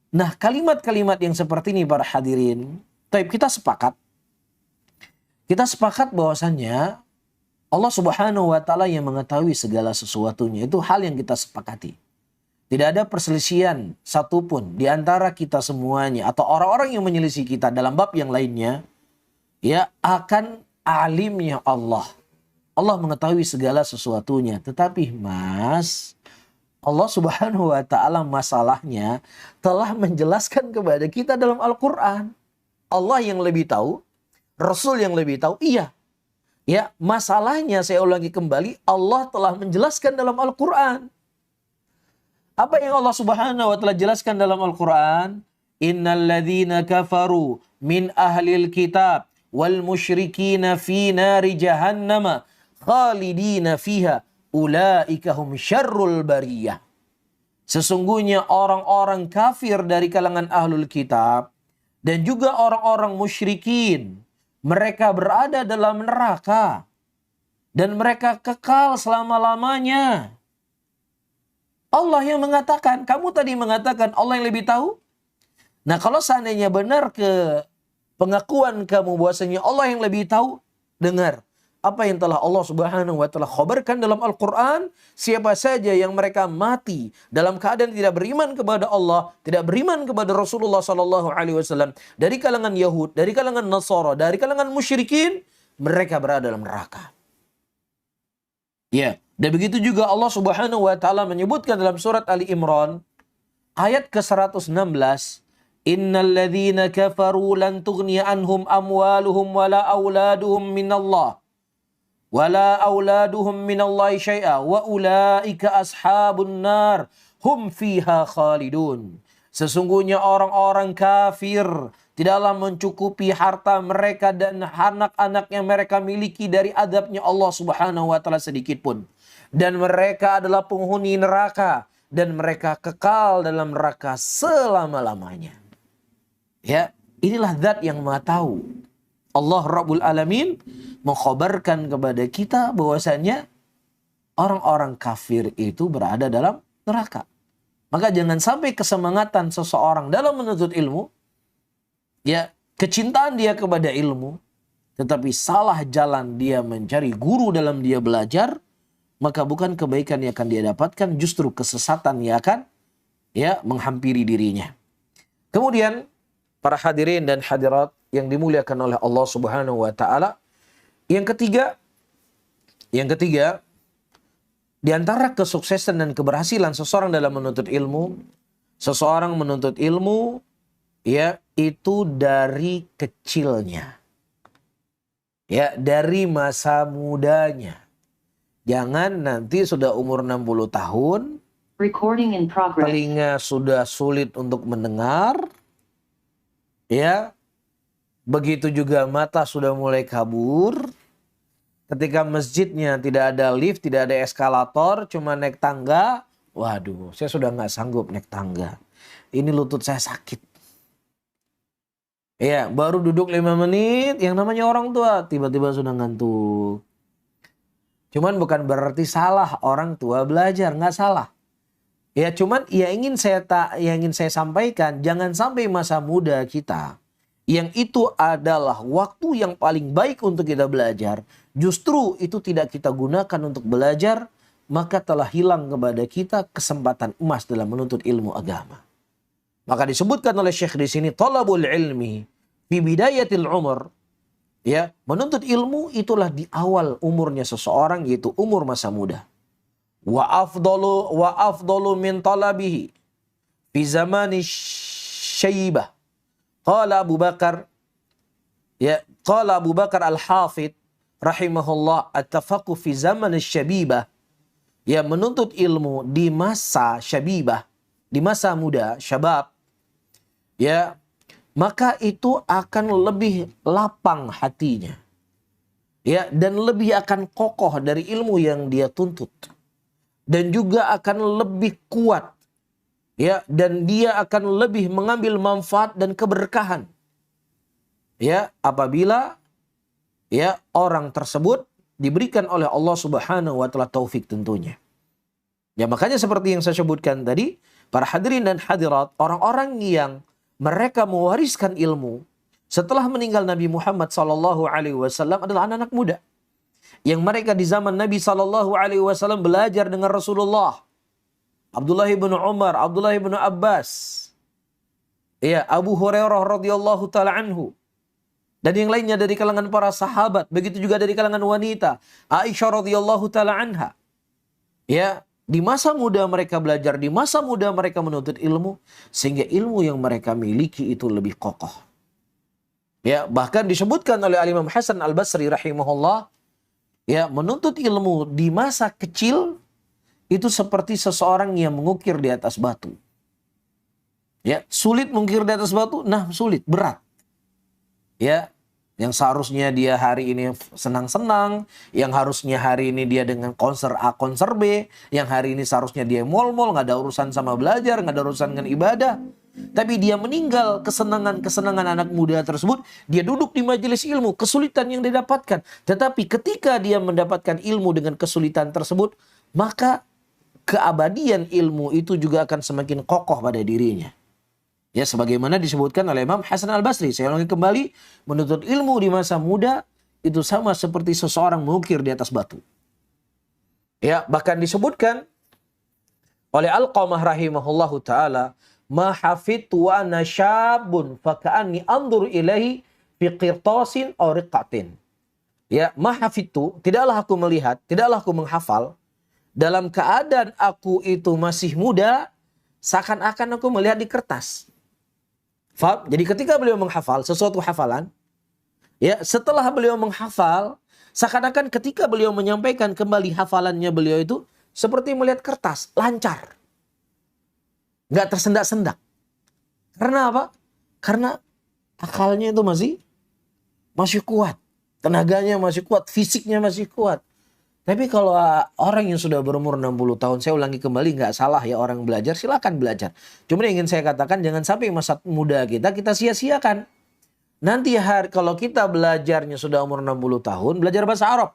Nah, kalimat-kalimat yang seperti ini para hadirin, kita sepakat. Kita sepakat bahwasannya Allah Subhanahu wa taala yang mengetahui segala sesuatunya. Itu hal yang kita sepakati. Tidak ada perselisihan satupun di antara kita semuanya atau orang-orang yang menyelisih kita dalam bab yang lainnya, ya, akan alimnya Allah. Allah mengetahui segala sesuatunya. Tetapi Mas, Allah Subhanahu wa taala masalahnya telah menjelaskan kepada kita dalam Al-Qur'an. Allah yang lebih tahu, Rasul yang lebih tahu, iya. Ya, masalahnya saya ulangi kembali, Allah telah menjelaskan dalam Al-Qur'an. Apa yang Allah Subhanahu wa taala jelaskan dalam Al-Qur'an? Innal ladzina kafaru min ahlil kitab wal musyrikina fi nari jahannama khalidina fiha ulaika hum syarrul bariyah. Sesungguhnya orang-orang kafir dari kalangan ahlul kitab dan juga orang-orang musyrikin, mereka berada dalam neraka dan mereka kekal selama-lamanya. Allah yang mengatakan, kamu tadi mengatakan Allah yang lebih tahu. Nah, kalau seandainya benar ke pengakuan kamu bahwasanya Allah yang lebih tahu, dengar apa yang telah Allah Subhanahu wa taala khabarkan dalam Al-Qur'an, siapa saja yang mereka mati dalam keadaan tidak beriman kepada Allah, tidak beriman kepada Rasulullah sallallahu alaihi wasallam, dari kalangan Yahud, dari kalangan Nasara, dari kalangan musyrikin, mereka berada dalam neraka. Ya, dan begitu juga Allah Subhanahu wa taala menyebutkan dalam surat Ali Imran ayat ke-116, innal ladzina kafaru lan tughniya anhum amwaluhum wala auladuhum minallah syai'a wa ulaika ashabun nar hum fiha khalidun. Sesungguhnya orang-orang kafir tidaklah mencukupi harta mereka dan anak-anak yang mereka miliki dari azabnya Allah Subhanahu wa taala sedikit pun. Dan mereka adalah penghuni neraka dan mereka kekal dalam neraka selama-lamanya. Ya, inilah zat yang Maha tahu. Allah Rabbul Alamin mengkhabarkan kepada kita bahwasannya orang-orang kafir itu berada dalam neraka. Maka jangan sampai kesemangatan seseorang dalam menuntut ilmu, ya, kecintaan dia kepada ilmu, tetapi salah jalan dia mencari guru dalam dia belajar, maka bukan kebaikan yang akan dia dapatkan, justru kesesatan yang akan menghampiri dirinya. Kemudian para hadirin dan hadirat yang dimuliakan oleh Allah Subhanahu wa taala, yang ketiga di antara kesuksesan dan keberhasilan seseorang dalam menuntut ilmu, seseorang menuntut ilmu itu dari kecilnya. Dari masa mudanya. Jangan nanti sudah umur 60 tahun, Recording in progress. telinga sudah sulit untuk mendengar, begitu juga mata sudah mulai kabur. Ketika masjidnya tidak ada lift, tidak ada eskalator, cuma naik tangga, waduh, saya sudah nggak sanggup naik tangga. Ini lutut saya sakit. Baru duduk 5 menit, yang namanya orang tua tiba-tiba sudah ngantuk. Cuman bukan berarti salah orang tua belajar, nggak salah. Cuman ingin saya sampaikan, jangan sampai masa muda kita, yang itu adalah waktu yang paling baik untuk kita belajar, justru itu tidak kita gunakan untuk belajar, maka telah hilang kepada kita kesempatan emas dalam menuntut ilmu agama. Maka disebutkan oleh Syekh di sini, talabul ilmi fi bidayatil umur. Menuntut ilmu itulah di awal umurnya seseorang, yaitu umur masa muda. Wa afdalu min talabihi fi zamani syaibah. Qala Abu Bakar Al-Hafidh rahimahullah, at-tafaqquh fi zaman syabibah. Menuntut ilmu di masa syabibah, di masa muda, syabab. Maka itu akan lebih lapang hatinya. Dan lebih akan kokoh dari ilmu yang dia tuntut. Dan juga akan lebih kuat. Dan dia akan lebih mengambil manfaat dan keberkahan. Apabila orang tersebut diberikan oleh Allah Subhanahu wa taala taufik tentunya. Makanya seperti yang saya sebutkan tadi, para hadirin dan hadirat, orang-orang yang mereka mewariskan ilmu setelah meninggal Nabi Muhammad SAW adalah anak-anak muda. Yang mereka di zaman Nabi SAW belajar dengan Rasulullah. Abdullah bin Umar, Abdullah bin Abbas, Abu Hurairah radhiyallahu taala anhu, dan yang lainnya dari kalangan para sahabat, begitu juga dari kalangan wanita, Aisyah radhiyallahu taala anha. Di masa muda mereka belajar, di masa muda mereka menuntut ilmu, sehingga ilmu yang mereka miliki itu lebih kokoh. Bahkan disebutkan oleh Imam Hasan Al-Basri rahimahullah, menuntut ilmu di masa kecil itu seperti seseorang yang mengukir di atas batu. Sulit mengukir di atas batu, sulit, berat. Yang seharusnya dia hari ini senang-senang, yang harusnya hari ini dia dengan konser A, konser B, yang hari ini seharusnya dia mall-mall, nggak ada urusan sama belajar, nggak ada urusan dengan ibadah. Tapi dia meninggal kesenangan-kesenangan anak muda tersebut, dia duduk di majelis ilmu, kesulitan yang didapatkan. Tetapi ketika dia mendapatkan ilmu dengan kesulitan tersebut, maka keabadian ilmu itu juga akan semakin kokoh pada dirinya. Sebagaimana disebutkan oleh Imam Hasan Al-Basri. Saya ulangi kembali, menuntut ilmu di masa muda itu sama seperti seseorang mengukir di atas batu. Bahkan disebutkan oleh Alqamah rahimahullahu ta'ala, ma hafidtu wa ana syabun faka'anni anzur ilaihi fi qirtasin aw riqatin. Ma hafidtu, tidaklah aku melihat, tidaklah aku menghafal dalam keadaan aku itu masih muda, seakan-akan aku melihat di kertas. Faham? Jadi ketika beliau menghafal sesuatu hafalan, setelah beliau menghafal, seakan-akan ketika beliau menyampaikan kembali hafalannya beliau itu seperti melihat kertas, lancar. Nggak tersendak-sendak. Karena apa? Karena akalnya itu masih kuat. Tenaganya masih kuat, fisiknya masih kuat. Tapi kalau orang yang sudah berumur 60 tahun, saya ulangi kembali, nggak salah ya orang belajar, silakan belajar. Cuma yang ingin saya katakan, jangan sampai masa muda kita sia-siakan. Nanti kalau kita belajarnya sudah umur 60 tahun, belajar bahasa Arab.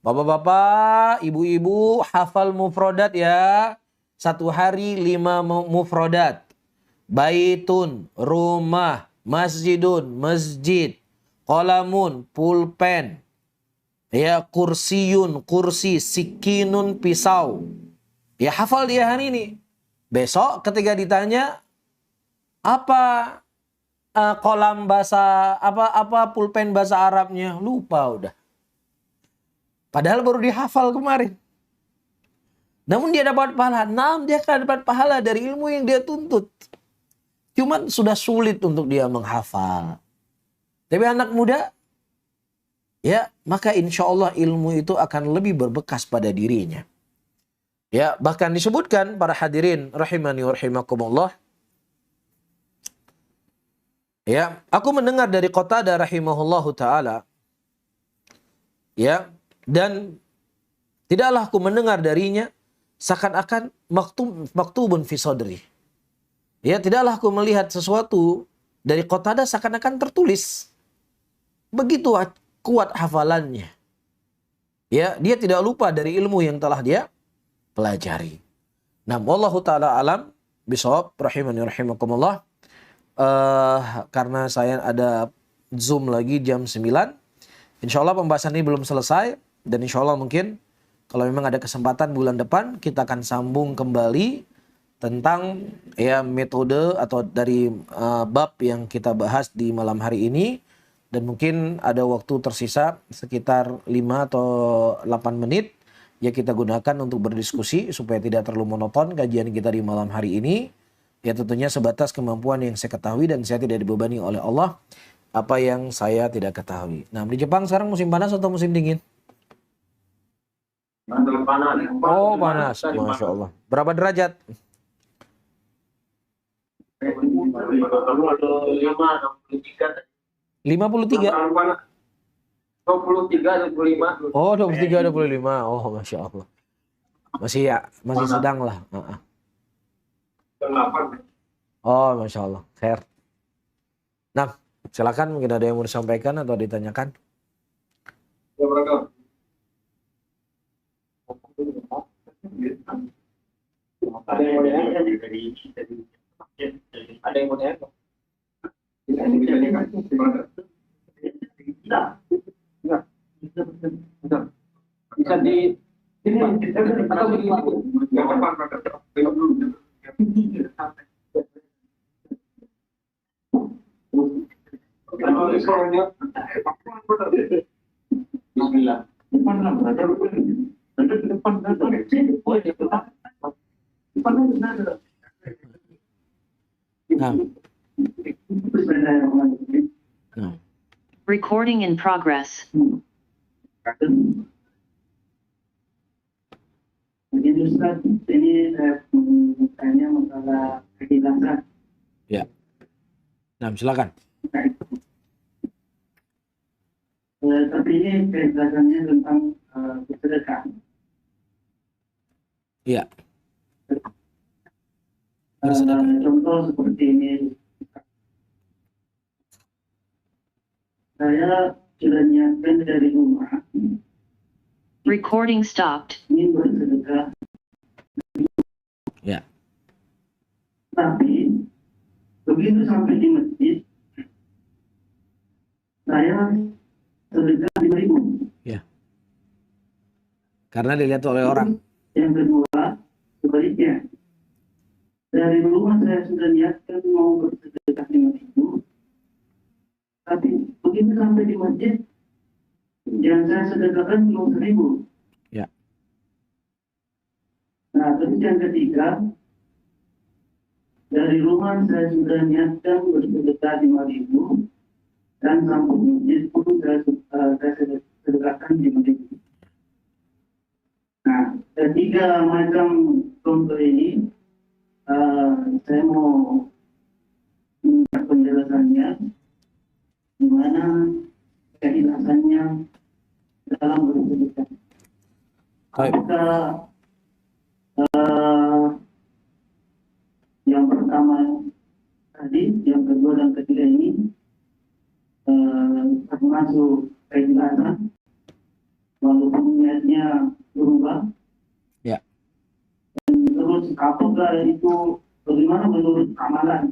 Bapak-bapak, ibu-ibu, hafal mufrodat ya. 1 hari 5 mufrodat. Baitun, rumah, masjidun, masjid, qalamun, pulpen. Ya, kursiyun, kursi, sikinun, pisau. Ya, hafal dia hari ini. Besok ketika ditanya apa kolam bahasa apa pulpen bahasa Arabnya, lupa udah. Padahal baru dihafal kemarin. Namun dia dapat pahala. Dia akan dapat pahala dari ilmu yang dia tuntut. Cuman sudah sulit untuk dia menghafal. Tapi anak muda, ya, maka insya Allah ilmu itu akan lebih berbekas pada dirinya. Ya, bahkan disebutkan para hadirin rahimani wa rahimakumullah. Ya, aku mendengar dari Qatadah rahimahullahu taala. Ya, dan tidaklah aku mendengar darinya seakan-akan maktubun fi sadri. Ya, tidaklah aku melihat sesuatu dari Qatadah seakan-akan tertulis. Begitu kuat hafalannya. Ya, dia tidak lupa dari ilmu yang telah dia pelajari. Nah, wallahu taala alam bisawab rahimani rahimakumullah. Karena saya ada Zoom lagi jam 9. Insya Allah pembahasan ini belum selesai. Dan insya Allah mungkin kalau memang ada kesempatan bulan depan kita akan sambung kembali tentang ya metode atau dari bab yang kita bahas di malam hari ini. Dan mungkin ada waktu tersisa sekitar 5 atau 8 menit ya kita gunakan untuk berdiskusi supaya tidak terlalu monoton kajian kita di malam hari ini. Ya tentunya sebatas kemampuan yang saya ketahui dan saya tidak dibebani oleh Allah apa yang saya tidak ketahui. Nah, di Jepang sekarang musim panas atau musim dingin? Oh, panas. Masya Allah. Berapa derajat? 53. 23, 25. Oh, 23, 25. Oh, Masya Allah. Masih sedang lah. Oh, Masya Allah. Khair. Nah, silakan mungkin ada yang mau disampaikan atau ditanyakan. Ada yang mau ditanyakan? Ada yang mau ditanyakan? Bisa di atau di Bismillah. Recording in progress. Jadi Ustaz, ini saya tanya masalah keikhlasan. Ya. Nah, silakan. Tapi ini keikhlasannya tentang bersedekah. Iya. Contoh seperti ini. Saya sudah nyiapkan dari rumah. Recording stopped. Ini bersedekah. Ya. Tapi begitu sampai di masjid, saya sedekah 5.000. Ya. Karena dilihat oleh orang. Yang kedua, sebaliknya. Dari rumah saya sudah niatkan mau bersedekah 5.000. Tapi begitu sampai di masjid, yang saya sedekahkan cuma 1.000. Ya. Nah, terus yang ketiga, dari rumah saya sudah niatkan bersedekah 5.000 dan sampai masjid pun saya sedekahkan 5.000. Nah, ketiga macam contoh ini, saya mau minta penjelasannya, gimana keikhlasannya dalam bersedekah. Apakah yang pertama tadi, yang kedua dan ketiga ini termasuk keikhlasan walaupun niatnya berubah? Ya. Dan terus apakah itu bagaimana menurut amalan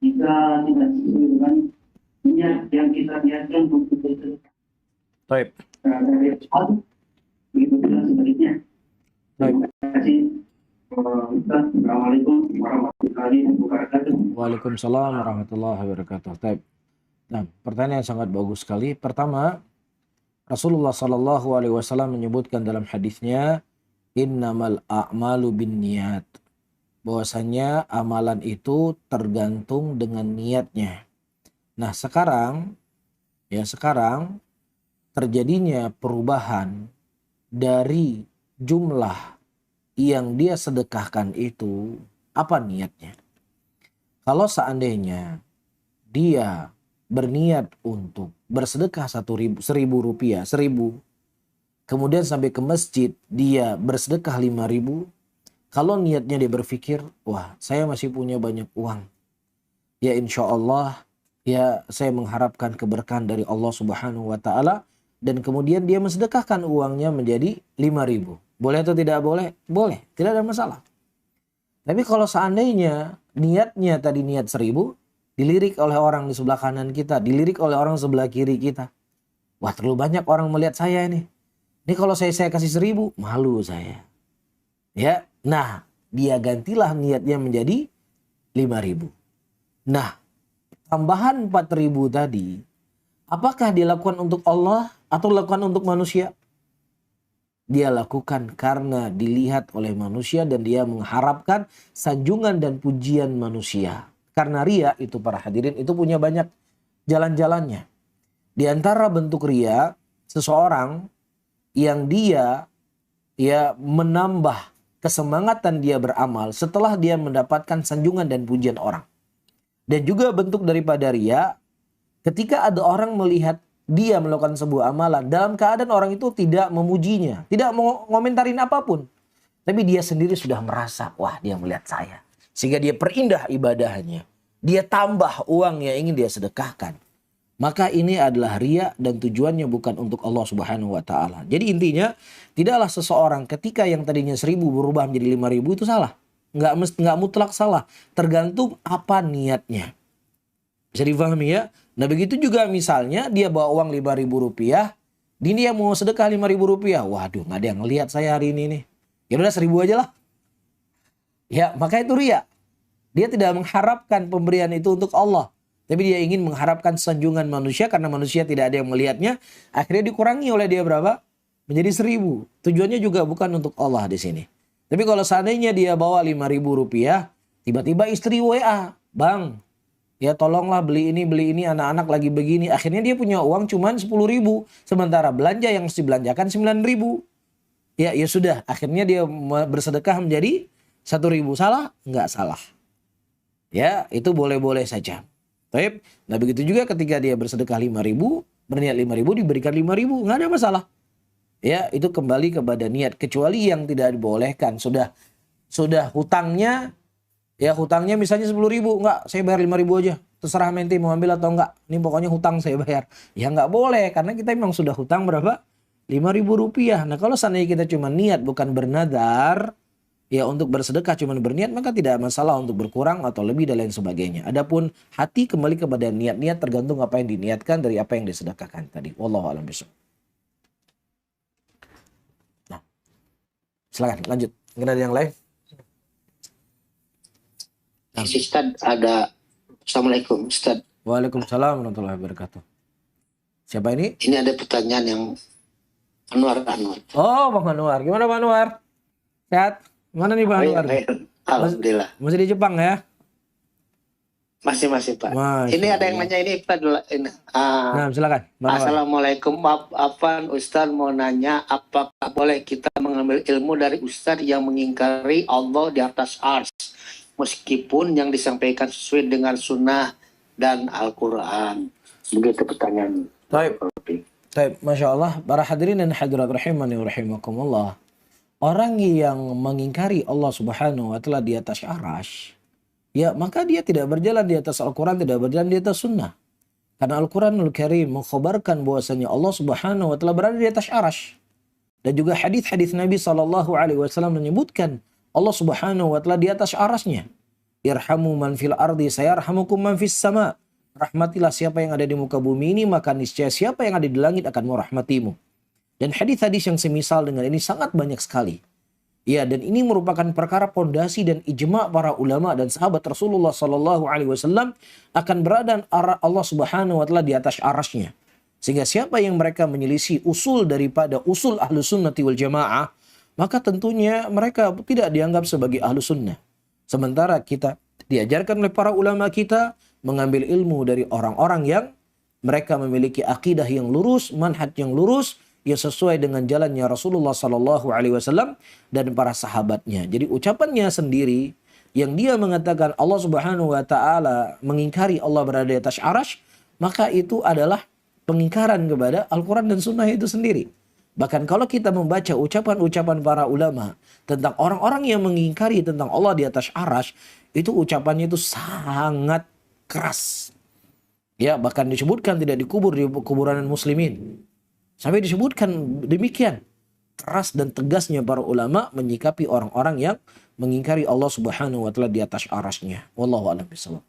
jika tidak sesuai dengan niat yang kita niatkan untuk bersedekah? Taib. Dari respon, begitu juga sebaliknya. Baik. Terima kasih. Ustaz. Assalamualaikum warahmatullahi wabarakatuh. Waalaikumsalam warahmatullahi wabarakatuh. Taib. Nah, pertanyaan yang sangat bagus sekali. Pertama, Rasulullah Shallallahu Alaihi Wasallam menyebutkan dalam hadisnya, innamal a'malu binniyat, bahwasanya amalan itu tergantung dengan niatnya. Nah, sekarang terjadinya perubahan dari jumlah yang dia sedekahkan itu, apa niatnya? Kalau seandainya dia berniat untuk bersedekah 1.000 rupiah, 1.000, kemudian sampai ke masjid dia bersedekah 5.000, kalau niatnya dia berpikir, wah saya masih punya banyak uang, ya insya Allah ya saya mengharapkan keberkahan dari Allah Subhanahu wa Ta'ala, dan kemudian dia mensedekahkan uangnya menjadi 5.000. Boleh atau tidak boleh? Boleh, tidak ada masalah. Tapi kalau seandainya niatnya tadi niat 1.000, dilirik oleh orang di sebelah kanan kita, dilirik oleh orang sebelah kiri kita, wah terlalu banyak orang melihat saya ini. Ini kalau saya kasih 1.000, malu saya. Ya, nah dia gantilah niatnya menjadi 5.000. Nah, tambahan 4.000 tadi, apakah dilakukan untuk Allah atau dilakukan untuk manusia? Dia lakukan karena dilihat oleh manusia dan dia mengharapkan sanjungan dan pujian manusia. Karena ria itu para hadirin itu punya banyak jalan-jalannya. Di antara bentuk ria, seseorang yang dia menambah kesemangatan dia beramal setelah dia mendapatkan sanjungan dan pujian orang. Dan juga bentuk daripada ria, ketika ada orang melihat dia melakukan sebuah amalan dalam keadaan orang itu tidak memujinya, tidak mau ngomentarin apapun, tapi dia sendiri sudah merasa, wah dia melihat saya, sehingga dia perindah ibadahnya, dia tambah uang yang ingin dia sedekahkan. Maka ini adalah ria dan tujuannya bukan untuk Allah Subhanahu wa Ta'ala. Jadi intinya, tidaklah seseorang ketika yang tadinya 1.000 berubah menjadi 5.000 itu salah. Nggak mutlak salah. Tergantung apa niatnya. Bisa difahami ya? Nah begitu juga misalnya dia bawa uang 5.000 rupiah, dia mau sedekah 5.000 rupiah. Waduh, nggak ada yang ngelihat saya hari ini nih. Ya udah 1.000 aja lah. Ya, maka itu ria. Dia tidak mengharapkan pemberian itu untuk Allah, tapi dia ingin mengharapkan sanjungan manusia karena manusia tidak ada yang melihatnya. Akhirnya dikurangi oleh dia berapa? Menjadi 1.000. Tujuannya juga bukan untuk Allah di sini. Tapi kalau seandainya dia bawa 5.000 rupiah, tiba-tiba istri WA, bang, ya tolonglah beli ini, anak-anak lagi begini. Akhirnya dia punya uang cuman 10.000. Sementara belanja yang mesti belanjakan 9.000. Ya sudah. Akhirnya dia bersedekah menjadi 1.000. Salah? Enggak salah. Ya itu boleh-boleh saja. Baik. Nah begitu juga ketika dia bersedekah 5.000, berniat 5.000 diberikan 5.000. Enggak ada masalah. Ya itu kembali kepada niat. Kecuali yang tidak dibolehkan. Sudah hutangnya. Ya hutangnya misalnya 10.000, enggak saya bayar 5.000 aja. Terserah menti mau ambil atau enggak. Ini pokoknya hutang saya bayar. Ya enggak boleh karena kita memang sudah hutang berapa? 5.000 rupiah. Nah kalau seandainya kita cuma niat bukan bernadar, ya untuk bersedekah cuma berniat, maka tidak masalah untuk berkurang atau lebih dan lain sebagainya. Adapun hati kembali kepada niat-niat tergantung apa yang diniatkan dari apa yang disedekahkan tadi. Wallahu a'lam bishawab. Nah, silakan lanjut. Mungkin ada yang lain? Ustaz ada. Assalamualaikum Ustaz. Waalaikumsalam warahmatullahi wabarakatuh. Siapa ini? Ini ada pertanyaan yang Anwar. Oh Bang Anwar. Gimana Bang Anwar? Sehat? Mana nih Bang Anwar? Alhamdulillah. Masih di Jepang ya? Masih Pak. Masya Ini ada yang Allah. nanya ini Pak. Nah silakan Bang Anwar. Assalamualaikum. Afwan Ustaz mau nanya, apakah boleh kita mengambil ilmu dari Ustaz yang mengingkari Allah di atas ars, meskipun yang disampaikan sesuai dengan sunnah dan Al-Quran? Begitu pertanyaan. Baik. Masya Allah. Para hadirin dan hadirat rahimani wa rahimakumullah. Orang yang mengingkari Allah Subhanahu wa Ta'ala di atas arasy, ya maka dia tidak berjalan di atas Al-Quran, tidak berjalan di atas sunnah. Karena Al-Quranul Karim mengkhabarkan bahwasanya Allah Subhanahu wa Ta'ala berada di atas arasy. Dan juga hadis-hadis Nabi SAW menyebutkan Allah Subhanahu wa Ta'ala di atas arasy-Nya. Irhamu man fil ardi sayarhamukum man fis sama. rahmatilah siapa yang ada di muka bumi ini, maka niscaya siapa yang ada di langit akan merahmatimu. Dan hadis-hadis yang semisal dengan ini sangat banyak sekali. Ya, dan ini merupakan perkara pondasi dan ijma' para ulama dan sahabat Rasulullah Sallallahu Alaihi Wasallam akan berada Allah Subhanahu Wa Taala di atas arasnya. Sehingga siapa yang mereka menyelisih usul daripada usul ahlu sunnati wal jamaah, maka tentunya mereka tidak dianggap sebagai ahlu sunnah. Sementara kita diajarkan oleh para ulama kita mengambil ilmu dari orang-orang yang mereka memiliki akidah yang lurus, manhaj yang lurus, yang sesuai dengan jalannya Rasulullah Sallallahu Alaihi Wasallam dan para sahabatnya. Jadi ucapannya sendiri yang dia mengatakan Allah Subhanahu Wa Taala mengingkari Allah berada di atas arasy, maka itu adalah pengingkaran kepada Al-Quran dan Sunnah itu sendiri. Bahkan kalau kita membaca ucapan-ucapan para ulama tentang orang-orang yang mengingkari tentang Allah di atas arasy, itu ucapannya itu sangat keras. Ya, bahkan disebutkan tidak dikubur di kuburan muslimin. Sampai disebutkan demikian keras dan tegasnya para ulama menyikapi orang-orang yang mengingkari Allah Subhanahu Wa Taala di atas arasy-Nya. Wallahu a'lam bishawab.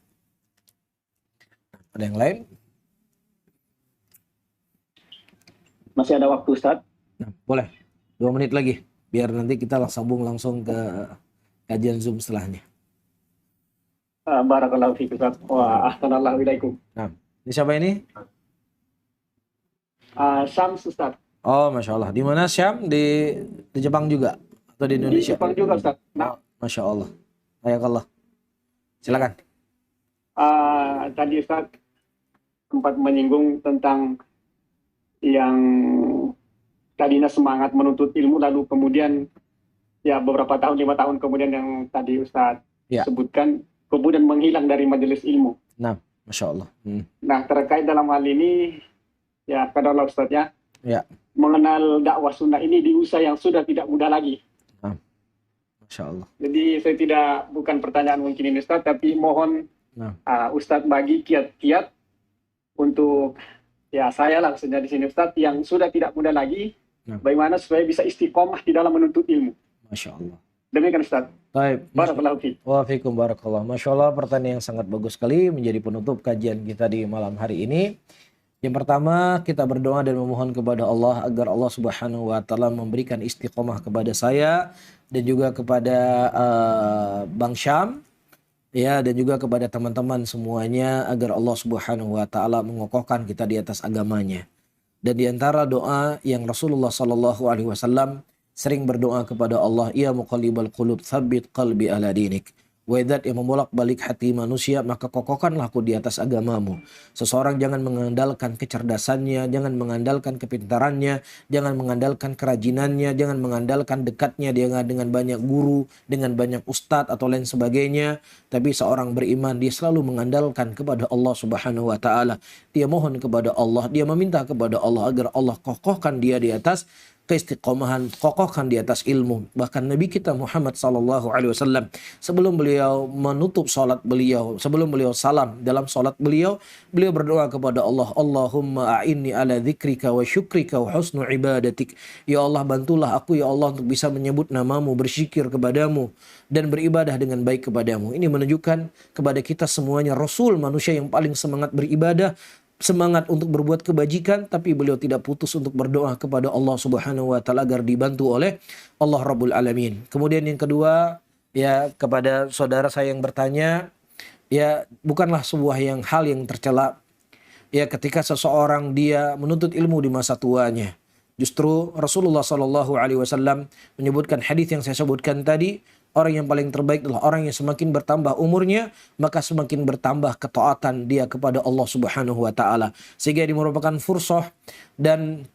Ada yang lain? Masih ada waktu, Ustaz? Nah, boleh. 2 menit lagi. Biar nanti kita sambung langsung ke kajian Zoom setelahnya. Barakallahu fiik, Ustaz. Wa ahsanallahu ilaikum. Nah, ini siapa ini? Syams, Ustaz. Oh, Masya Allah. Di mana Syam? Di Jepang juga? Atau di Indonesia? Di Jepang juga, Ustaz. Nah, Masya Allah. Hayakallah. Silakan. Tadi Ustaz sempat menyinggung tentang yang tadinya semangat menuntut ilmu, lalu kemudian ya beberapa tahun, 5 tahun kemudian yang tadi Ustaz sebutkan, kemudian menghilang dari majelis ilmu. Nah, Masya Allah. Nah, terkait dalam hal ini, ya kadang Ustaz ya, mengenal dakwah sunnah ini di usia yang sudah tidak muda lagi. Masya Allah. Jadi saya bukan pertanyaan mungkin ini Ustaz, tapi mohon Ustaz bagi kiat-kiat untuk ya saya langsungnya di sini Ustaz yang sudah tidak muda lagi, bagaimana supaya bisa istiqomah di dalam menuntut ilmu. Masya Allah. Demikian Ustaz. Baik. Barakallahu fiik. Waalaikumsalam barakallah. Masya Allah, pertanyaan yang sangat bagus sekali menjadi penutup kajian kita di malam hari ini. Yang pertama, kita berdoa dan memohon kepada Allah agar Allah Subhanahu Wa Taala memberikan istiqomah kepada saya dan juga kepada Bang Syam, ya, dan juga kepada teman-teman semuanya agar Allah Subhanahu Wa Taala mengokohkan kita di atas agamanya. Dan di antara doa yang Rasulullah Sallallahu Alaihi Wasallam sering berdoa kepada Allah, ya muqallibal qulub tsabbit qalbi ala dinik. Wahai yang membolak-balik hati manusia, maka kokohkanlah aku di atas agamamu. Seseorang jangan mengandalkan kecerdasannya, jangan mengandalkan kepintarannya, jangan mengandalkan kerajinannya, jangan mengandalkan dekatnya dengan banyak guru, dengan banyak ustadz atau lain sebagainya. Tapi seorang beriman, dia selalu mengandalkan kepada Allah Subhanahu Wa Taala. Dia mohon kepada Allah, dia meminta kepada Allah agar Allah kokohkan dia di atas keistiqomahan, kokohkan di atas ilmu. Bahkan Nabi kita Muhammad Sallallahu Alaihi Wasallam sebelum beliau menutup salat beliau, sebelum beliau salam dalam salat beliau berdoa kepada Allah, Allahumma a'inni ala dzikrika wa syukrika wa husnu ibadatik. Ya Allah, bantulah aku ya Allah untuk bisa menyebut namamu, berzikir kepadamu dan beribadah dengan baik kepadamu. Ini menunjukkan kepada kita semuanya Rasul, manusia yang paling semangat beribadah, semangat untuk berbuat kebajikan, tapi beliau tidak putus untuk berdoa kepada Allah Subhanahu Wa Taala agar dibantu oleh Allah Rabbul Alamin. Kemudian yang kedua, ya, kepada saudara saya yang bertanya, ya, bukanlah sebuah hal yang tercela, ya, ketika seseorang dia menuntut ilmu di masa tuanya. Justru Rasulullah Sallallahu Alaihi Wasallam menyebutkan hadis yang saya sebutkan tadi, orang yang paling terbaik adalah orang yang semakin bertambah umurnya, maka semakin bertambah ketaatan dia kepada Allah Subhanahu Wa Taala. Sehingga ini merupakan fursah dan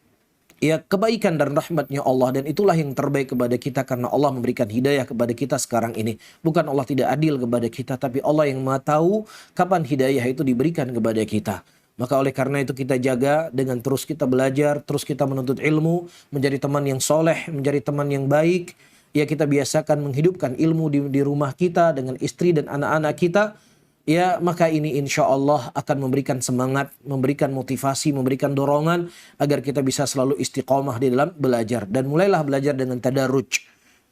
ya kebaikan dan rahmatnya Allah, dan itulah yang terbaik kepada kita karena Allah memberikan hidayah kepada kita sekarang ini. Bukan Allah tidak adil kepada kita, tapi Allah yang Maha tahu kapan hidayah itu diberikan kepada kita. Maka oleh karena itu kita jaga dengan terus kita belajar, terus kita menuntut ilmu, menjadi teman yang soleh, menjadi teman yang baik. Ya, kita biasakan menghidupkan ilmu di rumah kita dengan istri dan anak-anak kita. Ya, maka ini insya Allah akan memberikan semangat, memberikan motivasi, memberikan dorongan agar kita bisa selalu istiqomah di dalam belajar. Dan mulailah belajar dengan tadarruj.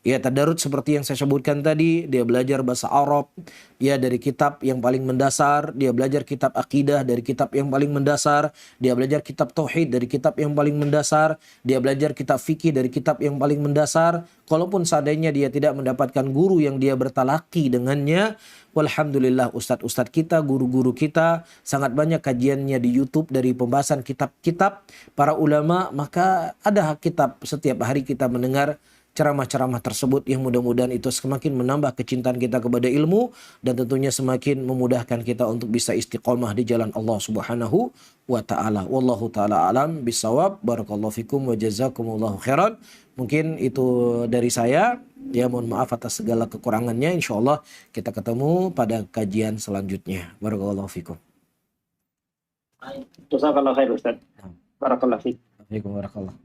Ya, tadarut seperti yang saya sebutkan tadi, dia belajar bahasa Arab, ya dari kitab yang paling mendasar, dia belajar kitab akidah dari kitab yang paling mendasar, dia belajar kitab tauhid dari kitab yang paling mendasar, dia belajar kitab fikih dari kitab yang paling mendasar. Kalaupun seandainya dia tidak mendapatkan guru yang dia bertalaki dengannya, walhamdulillah ustadz-ustadz kita, guru-guru kita, sangat banyak kajiannya di YouTube dari pembahasan kitab-kitab para ulama, maka ada hak kitab setiap hari kita mendengar ceramah-ceramah tersebut yang mudah-mudahan itu semakin menambah kecintaan kita kepada ilmu dan tentunya semakin memudahkan kita untuk bisa istiqomah di jalan Allah Subhanahu wa taala. Wallahu taala alam bisawab. Barakallahu fikum wa jazakumullahu khairan. Mungkin itu dari saya. Ya, mohon maaf atas segala kekurangannya. Insyaallah kita ketemu pada kajian selanjutnya. Barakallahu fikum. Jazakallahu khair Ustaz. Barakallahu fiik. Waalaikumsalam warahmatullahi.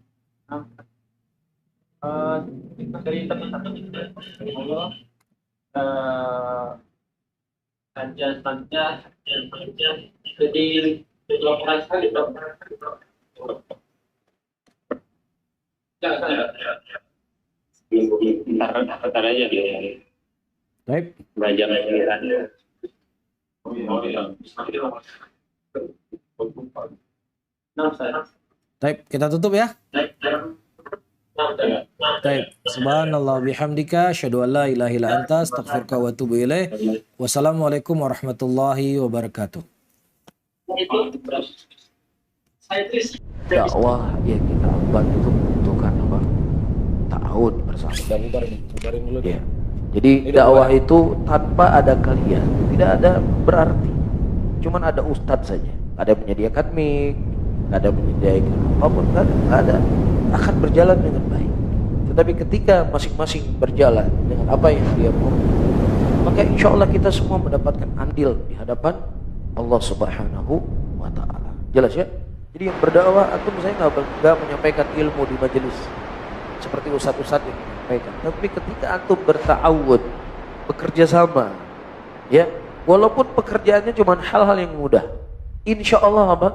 Dari teman-teman Allah kajian saja jadi dilakukan sekali ntar aja dia Baik. belajar Baik, kita tutup ya. Baik, subhanallah bihamdika asyhadu an la ilaha illa anta astaghfiruka wa atubu ilaih. Wassalamualaikum warahmatullahi wabarakatuh. Dakwah yang kita ambil itu membutuhkan apa? Ta'awun bersama. Sabarin dulu ya. Jadi dakwah itu tanpa ada kalian tidak ada berarti. Cuman ada ustadz saja. Ada menyediakan mic, ada menyediakan apapun, kan ada, akan berjalan dengan baik. Tetapi ketika masing-masing berjalan dengan apa yang dia mau, maka insya Allah kita semua mendapatkan andil di hadapan Allah Subhanahu wa ta'ala. Jelas ya? Jadi yang berdakwah, antum misalnya nggak menyampaikan ilmu di majelis seperti ustadz-ustadz yang menyampaikan. Tapi ketika antum berta'awud, bekerja sama, ya, walaupun pekerjaannya cuma hal-hal yang mudah, insya Allah apa?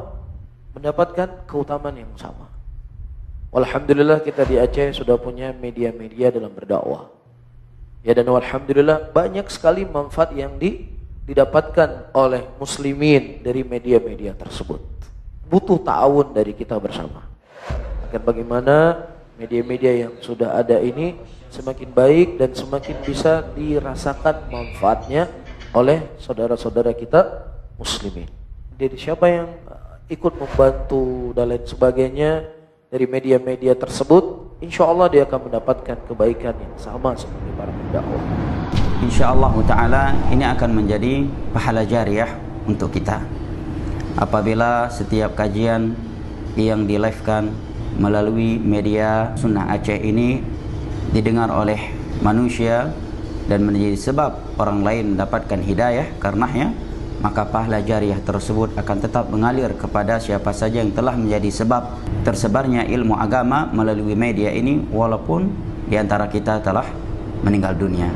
Mendapatkan keutamaan yang sama. Alhamdulillah kita di Aceh sudah punya media-media dalam berdakwah. Ya, dan alhamdulillah banyak sekali manfaat yang didapatkan oleh muslimin dari media-media tersebut. Butuh ta'awun dari kita bersama. Agar bagaimana media-media yang sudah ada ini semakin baik dan semakin bisa dirasakan manfaatnya oleh saudara-saudara kita muslimin. Jadi siapa yang ikut membantu dan lain sebagainya dari media-media tersebut, insya Allah dia akan mendapatkan kebaikan yang sama seperti para pendakwah. InsyaAllah ta'ala ini akan menjadi pahala jariah untuk kita apabila setiap kajian yang di-live-kan melalui media Sunnah Aceh ini didengar oleh manusia dan menjadi sebab orang lain mendapatkan hidayah karenanya, maka pahala jariah tersebut akan tetap mengalir kepada siapa saja yang telah menjadi sebab tersebarnya ilmu agama melalui media ini walaupun di antara kita telah meninggal dunia.